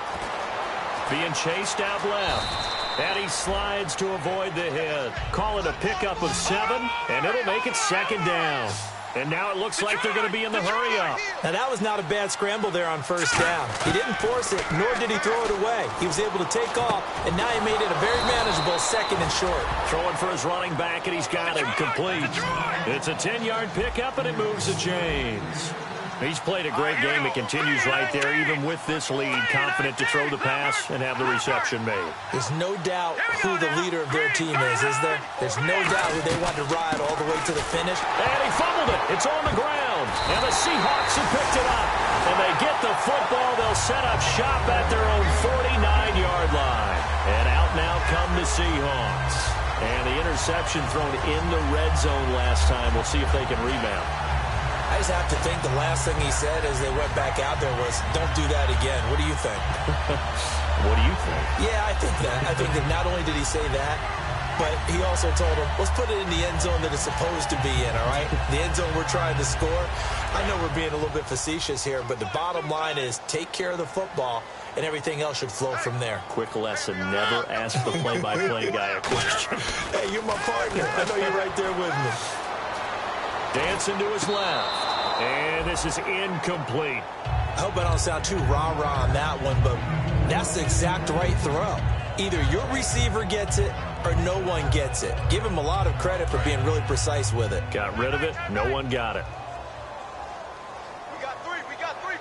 Being chased out left. And he slides to avoid the hit. Call it a pickup of 7, and it'll make it second down. And now it looks like they're going to be in the hurry-up. Now, that was not a bad scramble there on first down. He didn't force it, nor did he throw it away. He was able to take off, and now he made it a very manageable second and short. Throwing for his running back, and he's got him complete. It's a 10-yard pickup, and it moves the chains. He's played a great game. It continues right there, even with this lead, confident to throw the pass and have the reception made. There's no doubt who the leader of their team is there? There's no doubt who they want to ride all the way to the finish. And he fumbled it. It's on the ground. And the Seahawks have picked it up. And they get the football. They'll set up shop at their own 49-yard line. And out now come the Seahawks. And the interception thrown in the red zone last time. We'll see if they can rebound. I just have to think the last thing he said as they went back out there was, don't do that again. What do you think? What do you think? Yeah, I think that. I think that not only did he say that, but he also told him, let's put it in the end zone that it's supposed to be in, all right? The end zone we're trying to score. I know we're being a little bit facetious here, but the bottom line is take care of the football, and everything else should flow from there. Quick lesson, never ask the play-by-play guy a question. Hey, you're my partner. I know you're right there with me. Dancing to his left. And this is incomplete. I hope I don't sound too rah-rah on that one, but that's the exact right throw. Either your receiver gets it or no one gets it. Give him a lot of credit for being really precise with it. Got rid of it. No one got it. We got three,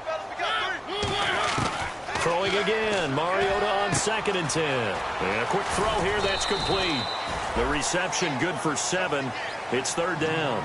fellas. We got three. Throwing again. Mariota on 2nd and 10. And a quick throw here. That's complete. The reception good for 7. It's 3rd down.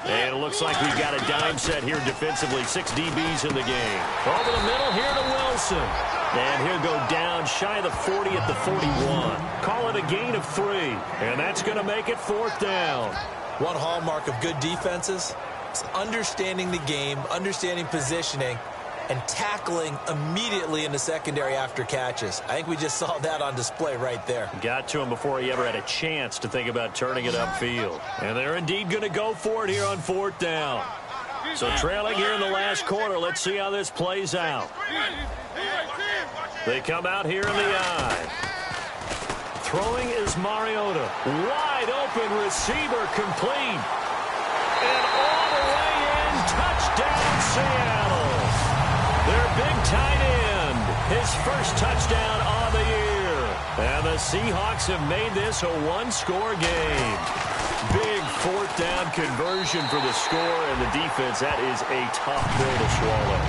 And it looks like we've got a dime set here defensively. 6 DBs in the game. Over the middle here to Wilson. And he'll go down shy of the 40 at the 41. Call it a gain of 3. And that's going to make it 4th down. One hallmark of good defenses is understanding the game, understanding positioning, and tackling immediately in the secondary after catches. I think we just saw that on display right there. Got to him before he ever had a chance to think about turning it upfield. And they're indeed going to go for it here on 4th down. So trailing here in the last quarter. Let's see how this plays out. They come out here in the eye. Throwing is Mariota. Wide open receiver complete. And all the way in. Touchdown Seattle. Their big tight end. His first touchdown of the year. And the Seahawks have made this a one-score game. Big 4th down conversion for the score and the defense. That is a tough pill to swallow.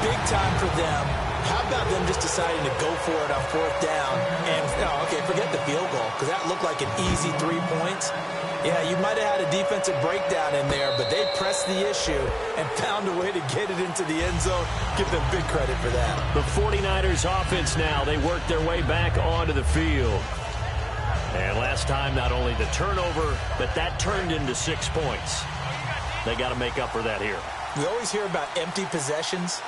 Big time for them. How about them just deciding to go for it on 4th down? And, okay, forget the field goal, because that looked like an easy 3 points. Yeah, you might have had a defensive breakdown in there, but they pressed the issue and found a way to get it into the end zone. Give them big credit for that. The 49ers offense now, they work their way back onto the field. And last time, not only the turnover, but that turned into 6 points. They got to make up for that here. We always hear about empty possessions.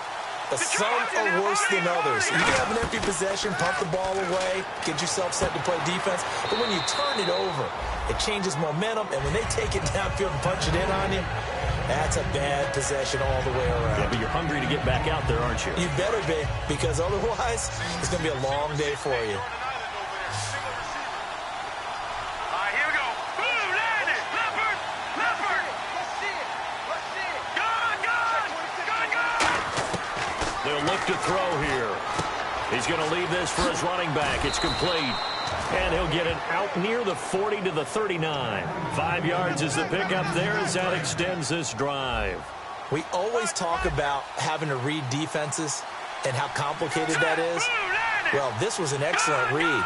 But some are worse than others. You can have an empty possession, pump the ball away, get yourself set to play defense. But when you turn it over, it changes momentum. And when they take it downfield and punch it in on you, That's a bad possession all the way around. Yeah, but you're hungry to get back out there, aren't you? You better be, because otherwise it's going to be a long day for you. Here we go. Boom, landed. Leopard. Leopard. Let's see it. Let's see it. Gone, gone. Gone, gone. They'll look to throw here. He's going to leave this for his running back. It's complete. And he'll get it out near the 40 to the 39. 5 yards is the pickup there as that extends this drive. We always talk about having to read defenses and how complicated that is. Well, this was an excellent read.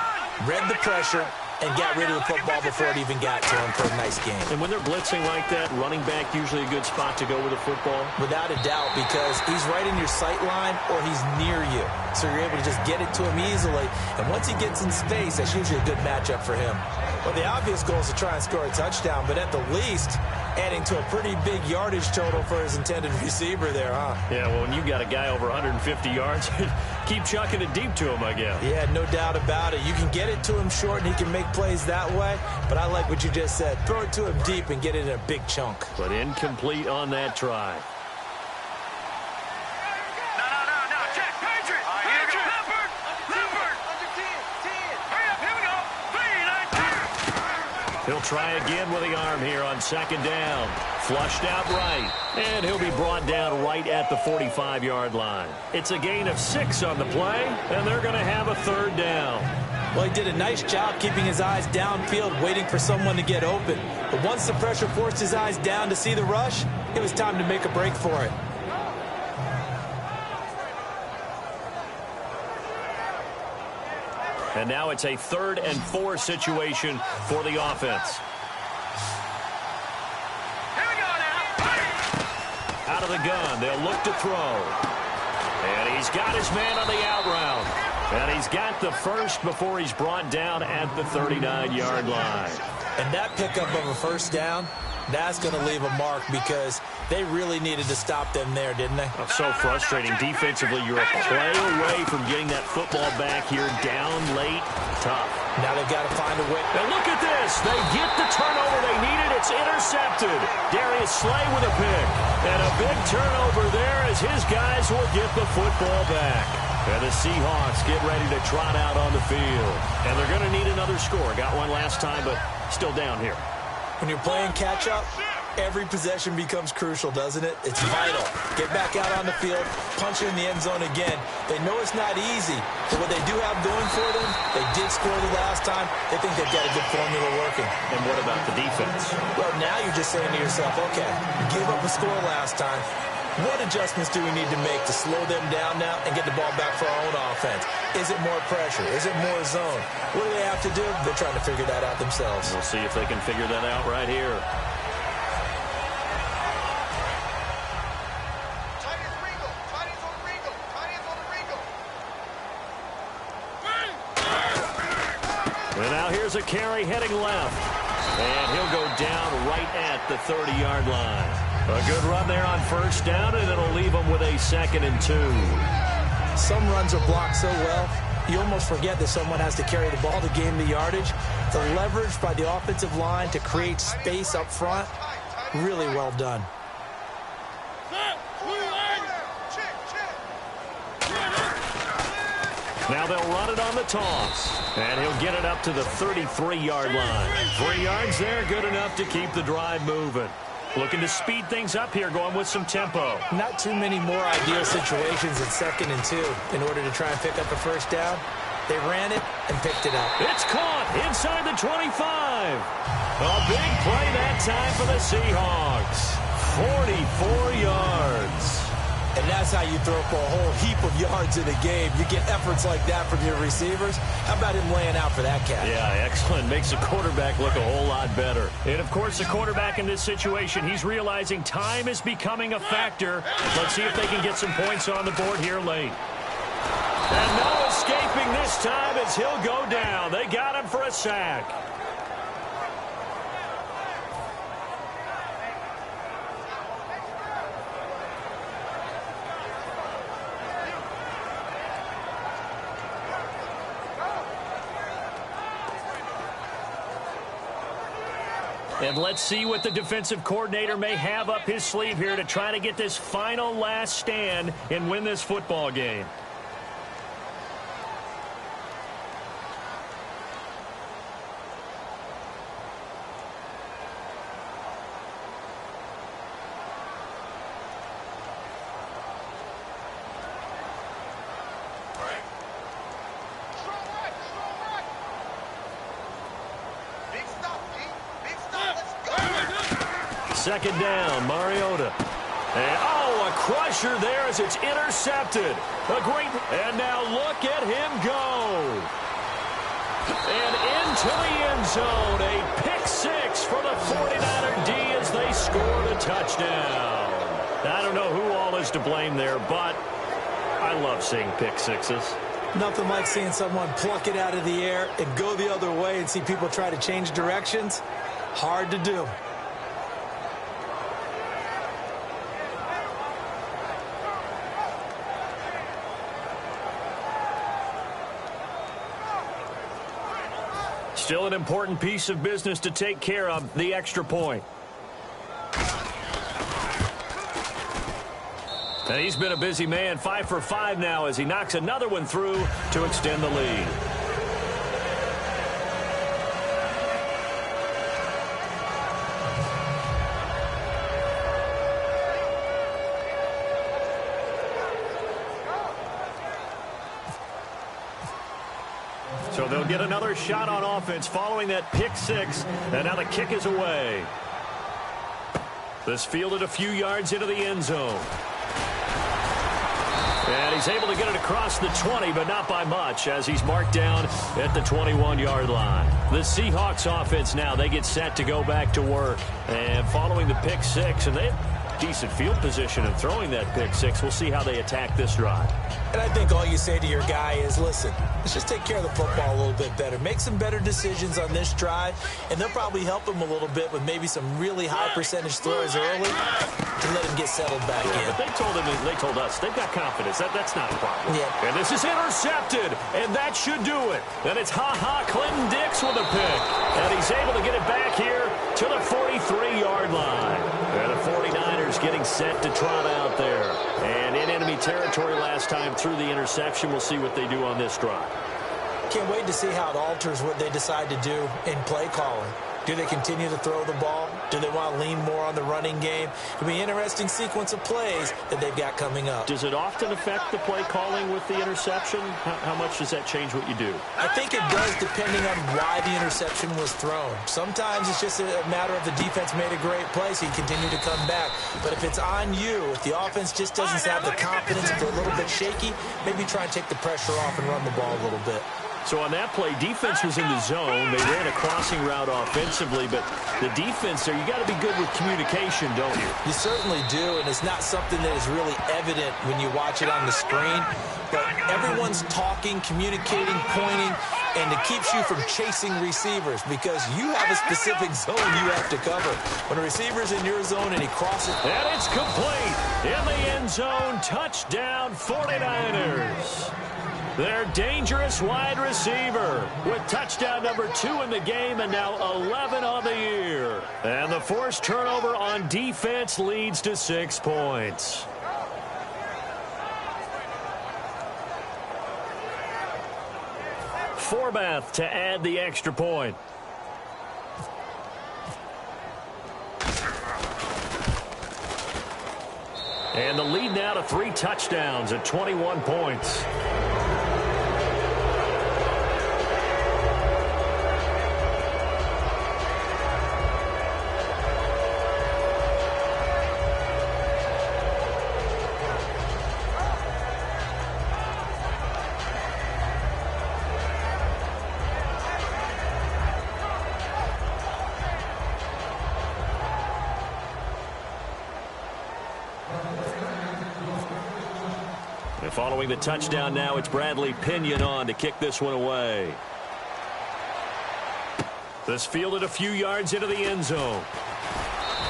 Read the pressure and got rid of the football before it even got to him for a nice game. And when they're blitzing like that, running back usually a good spot to go with the football? Without a doubt, because he's right in your sight line or he's near you. So you're able to just get it to him easily. And once he gets in space, that's usually a good matchup for him. Well, the obvious goal is to try and score a touchdown, but at the least, adding to a pretty big yardage total for his intended receiver there, huh? Yeah, well, when you got a guy over 150 yards, keep chucking it deep to him, I guess. Yeah, no doubt about it. You can get it to him short, and he can make plays that way, but I like what you just said. Throw it to him deep and get it in a big chunk. But incomplete on that try. No. Check. Patriot. Patriot. Leopard. Leopard. Under 10. Hurry up. Here we go. 3, 9, 2. He'll try again with the arm here on second down. Flushed out right. And he'll be brought down right at the 45-yard line. It's a gain of 6 on the play, and they're going to have a third down. Well, he did a nice job keeping his eyes downfield, waiting for someone to get open. But once the pressure forced his eyes down to see the rush, it was time to make a break for it. And now it's a 3rd and 4 situation for the offense. Here we go now. Out of the gun, they'll look to throw. And he's got his man on the out route. And he's got the first before he's brought down at the 39-yard line. And that pickup of a first down, that's going to leave a mark because they really needed to stop them there, didn't they? Oh, so frustrating. Defensively, you're a play away from getting that football back here down late. Tough. Now they've got to find a way. And look at this. They get the turnover they needed. It's intercepted. Darius Slay with a pick. And a big turnover there as his guys will get the football back. And the Seahawks get ready to trot out on the field. And they're going to need another score. Got one last time, but still down here. When you're playing catch-up, every possession becomes crucial, doesn't it? It's vital. Get back out on the field, punch it in the end zone again. They know it's not easy, but what they do have going for them, they did score the last time. They think they've got a good formula working. And what about the defense? Well, now you're just saying to yourself, okay, we gave up a score last time. What adjustments do we need to make to slow them down now and get the ball back for our own offense? Is it more pressure? Is it more zone? What do they have to do? They're trying to figure that out themselves. We'll see if they can figure that out right here. And now here's a carry heading left. And he'll go down right at the 30-yard line. A good run there on first down, and it'll leave them with a 2nd and 2. Some runs are blocked so well, you almost forget that someone has to carry the ball to gain the yardage. The leverage by the offensive line to create space up front, really well done. Now they'll run it on the toss. And he'll get it up to the 33-yard line. 3 yards there, good enough to keep the drive moving. Looking to speed things up here, going with some tempo. Not too many more ideal situations at 2nd and 2 in order to try and pick up the first down. They ran it and picked it up. It's caught inside the 25. A big play that time for the Seahawks. 44 yards. And that's how you throw for a whole heap of yards in a game. You get efforts like that from your receivers. How about him laying out for that catch? Yeah, excellent. Makes the quarterback look a whole lot better. And, of course, the quarterback in this situation, he's realizing time is becoming a factor. Let's see if they can get some points on the board here late. And no escaping this time as he'll go down. They got him for a sack. And let's see what the defensive coordinator may have up his sleeve here to try to get this final last stand and win this football game. Second down, Mariota. And, a crusher there as it's intercepted. And now look at him go. And into the end zone, a pick six for the 49er D as they score the touchdown. I don't know who all is to blame there, but I love seeing pick sixes. Nothing like seeing someone pluck it out of the air and go the other way and see people try to change directions. Hard to do. Still an important piece of business to take care of, the extra point. And he's been a busy man, 5 for 5 now as he knocks another one through to extend the lead. So they'll get another shot on offense following that pick six, and now the kick is away. This fielded a few yards into the end zone. And he's able to get it across the 20, but not by much as he's marked down at the 21-yard line. The Seahawks offense now, they get set to go back to work. And following the pick six, and they have decent field position in throwing that pick six. We'll see how they attack this drive. And I think all you say to your guy is, listen, let's just take care of the football a little bit better. Make some better decisions on this drive, and they'll probably help him a little bit with maybe some really high percentage throws early to let him get settled back in. But they told us they've got confidence. That's not a problem. Yeah. And this is intercepted, and that should do it. And it's Clinton Dix with a pick. And he's able to get it back here to the 43-yard line. And the 49ers getting set to trot out there. And in enemy territory last time through the interception. We'll see what they do on this drive. Can't wait to see how it alters what they decide to do in play calling. Do they continue to throw the ball? Do they want to lean more on the running game? It'll be an interesting sequence of plays that they've got coming up. Does it often affect the play calling with the interception? How much does that change what you do? I think it does depending on why the interception was thrown. Sometimes it's just a matter of the defense made a great play, so you continue to come back. But if it's on you, if the offense just doesn't have the confidence, if they're a little bit shaky, maybe try and take the pressure off and run the ball a little bit. So on that play, defense was in the zone. They ran a crossing route offensively, but the defense there, you got to be good with communication, don't you? You certainly do, and it's not something that is really evident when you watch it on the screen. But everyone's talking, communicating, pointing, and it keeps you from chasing receivers because you have a specific zone you have to cover. When a receiver's in your zone and he crosses. And it's complete. In the end zone, touchdown 49ers. Their dangerous wide receiver with touchdown number 2 in the game and now 11 on the year. And the forced turnover on defense leads to 6 points. Forbath to add the extra point. And the lead now to 3 touchdowns at 21 points. And following the touchdown now, it's Bradley Pinion on to kick this one away. This fielded a few yards into the end zone.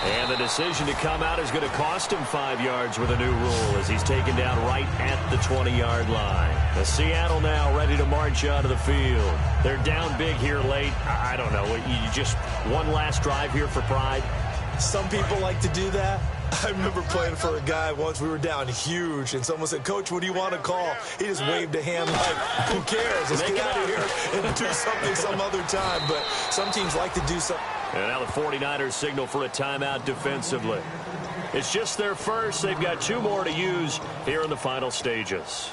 And the decision to come out is going to cost him 5 yards with a new rule as he's taken down right at the 20-yard line. The Seattle now ready to march out of the field. They're down big here late. I don't know. You just one last drive here for pride? Some people like to do that. I remember playing for a guy once. We were down huge, and someone said, "Coach, what do you want to call?" He just waved a hand like, who cares? Let's get out of here and do something some other time. But some teams like to do something. And now the 49ers signal for a timeout defensively. It's just their first. They've got 2 more to use here in the final stages.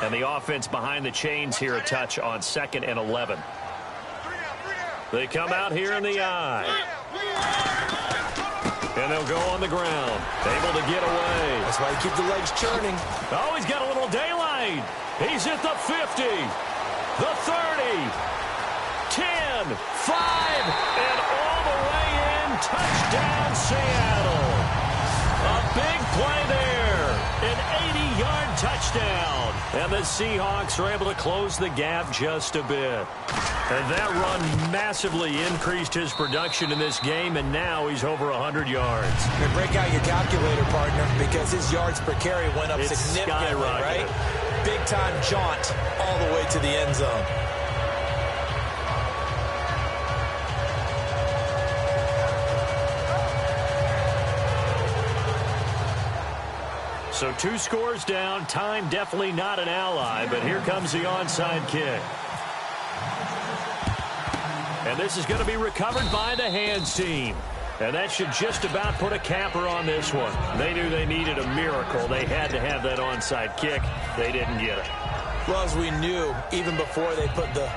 And the offense behind the chains here, a touch on 2nd and 11. They come out here in the eye. And they'll go on the ground. Able to get away. That's why you keep the legs churning. Oh, he's got a little daylight. He's at the 50, the 30, 10, 5, and all the way in. Touchdown, Seattle. A big play there. An 80-yard touchdown. And the Seahawks are able to close the gap just a bit. And that run massively increased his production in this game, and now he's over 100 yards. And break out your calculator, partner, because his yards per carry went up significantly, right? Big-time jaunt all the way to the end zone. So 2 scores down. Time definitely not an ally, but here comes the onside kick. And this is going to be recovered by the hands team. And that should just about put a capper on this one. They knew they needed a miracle. They had to have that onside kick. They didn't get it. Well, as we knew, even before they put the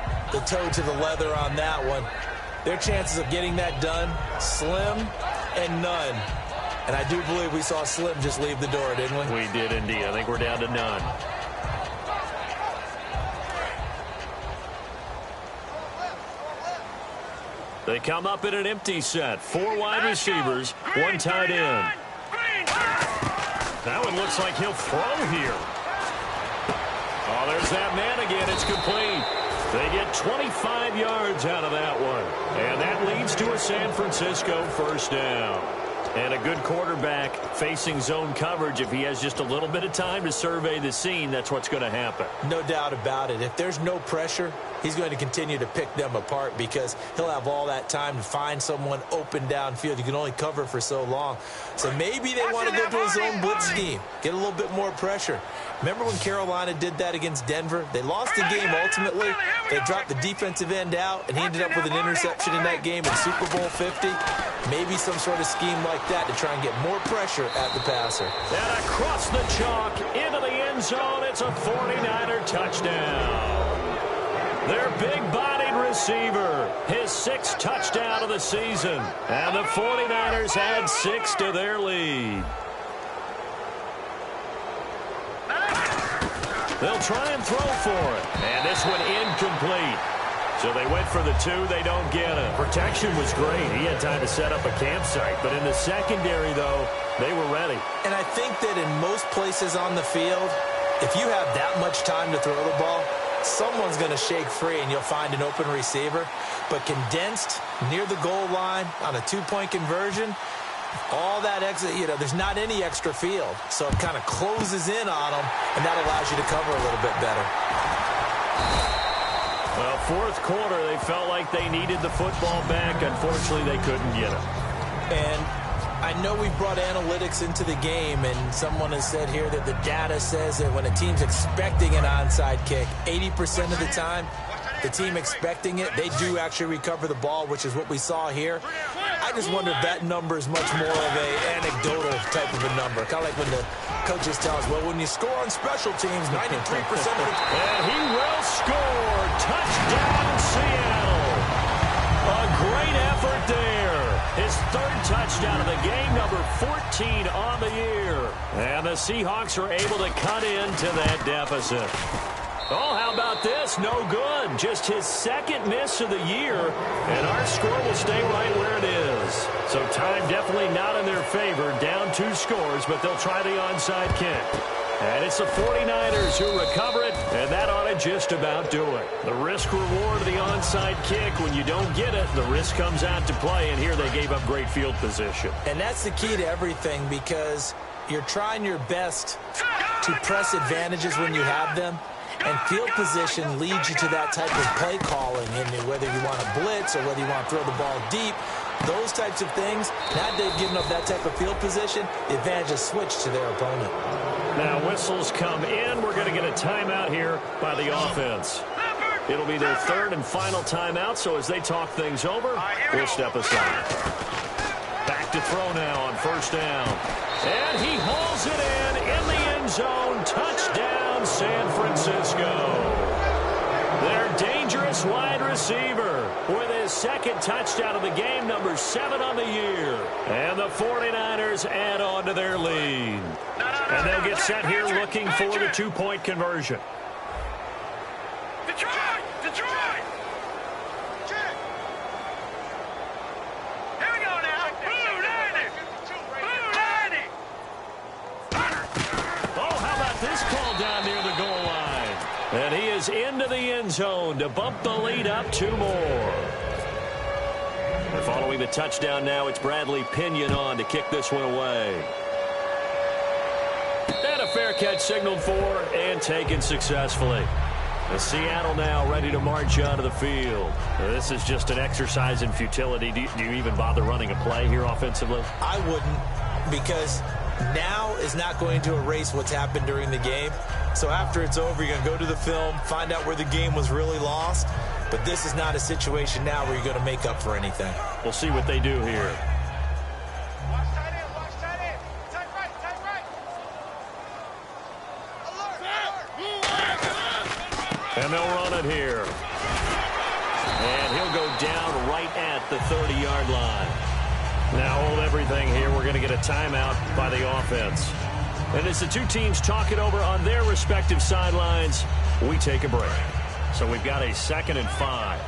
toe to the leather on that one, their chances of getting that done, slim and none. And I do believe we saw Slim just leave the door, didn't we? We did indeed. I think we're down to none. They come up in an empty set. 4 wide receivers, 1 tight end. That one looks like he'll throw here. Oh, there's that man again. It's complete. They get 25 yards out of that one. And that leads to a San Francisco first down. And a good quarterback facing zone coverage. If he has just a little bit of time to survey the scene, that's what's going to happen. No doubt about it. If there's no pressure, he's going to continue to pick them apart because he'll have all that time to find someone open downfield. You can only cover for so long. So maybe they want to go to a zone blitz scheme, get a little bit more pressure. Remember when Carolina did that against Denver? They lost the game ultimately. They dropped the defensive end out, and he ended up with an interception in that game in Super Bowl 50. Maybe some sort of scheme like that to try and get more pressure at the passer. And across the chalk into the end zone, it's a 49er touchdown. Their big-bodied receiver, his 6th touchdown of the season. And the 49ers add 6 to their lead. They'll try and throw for it. And this one incomplete. So they went for the 2. They don't get it. Protection was great. He had time to set up a campsite. But in the secondary, though, they were ready. And I think that in most places on the field, if you have that much time to throw the ball, someone's going to shake free and you'll find an open receiver. But condensed near the goal line on a 2-point conversion, all that extra, there's not any extra field. So it kind of closes in on them, and that allows you to cover a little bit better. Well, 4th quarter, they felt like they needed the football back. Unfortunately, they couldn't get it. And I know we've brought analytics into the game, and someone has said here that the data says that when a team's expecting an onside kick, 80% of the time, the team expecting it, they do actually recover the ball, which is what we saw here. I just wonder if that number is much more of an anecdotal type of a number. Kind of like when the coaches tell us, well, when you score on special teams, 93% of the time. And he will score. Touchdown, Seattle. A great effort there. His 3rd touchdown of the game, number 14 on the year. And the Seahawks are able to cut into that deficit. Oh, how about this? No good. Just his 2nd miss of the year, and our score will stay right where it is. So time definitely not in their favor. Down 2 scores, but they'll try the onside kick. And it's the 49ers who recover it, and that ought to just about do it. The risk-reward of the onside kick, when you don't get it, the risk comes out to play, and here they gave up great field position. And that's the key to everything, because you're trying your best to press advantages when you have them, and field position leads you to that type of play calling, and whether you want to blitz or whether you want to throw the ball deep, those types of things. Now they've given up that type of field position, the advantage is switched to their opponent. Now whistles come in. We're going to get a timeout here by the offense. It'll be their third and final timeout, so as they talk things over, we'll step aside. Back to throw now on first down. And he hauls it in the end zone. Touchdown, San Francisco. Their dangerous wide receiver with his second touchdown of the game, number 7 on the year. And the 49ers add on to their lead. And they'll get set here looking for the 2-point conversion. Detroit! Here we go now. Blue 90! Blue 90! Oh, how about this call down near the goal line? And he is into the end zone to bump the lead up 2 more. And following the touchdown now, it's Bradley Pinion on to kick this one away. And a fair catch signaled for and taken successfully. And Seattle now ready to march onto the field. This is just an exercise in futility. Do you even bother running a play here offensively? I wouldn't, because now is not going to erase what's happened during the game. So after it's over, you're going to go to the film, find out where the game was really lost. But this is not a situation now where you're going to make up for anything. We'll see what they do here. Watch tight end, watch tight end. Tight right, tight right. And they'll run it here. And he'll go down right at the 30-yard line. Now hold everything here. We're going to get a timeout by the offense. And as the two teams talk it over on their respective sidelines, we take a break. So we've got a 2nd and 5.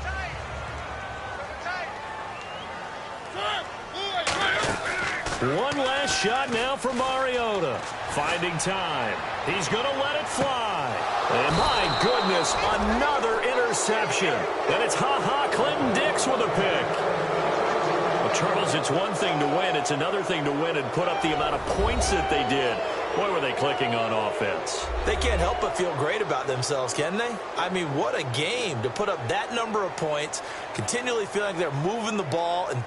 One last shot now for Mariota. Finding time. He's going to let it fly. And my goodness, another interception. And it's Clinton Dix with a pick. Well, Charles, it's one thing to win. It's another thing to win and put up the amount of points that they did. Boy, were they clicking on offense. They can't help but feel great about themselves, can they? I mean, what a game to put up that number of points, continually feeling like they're moving the ball and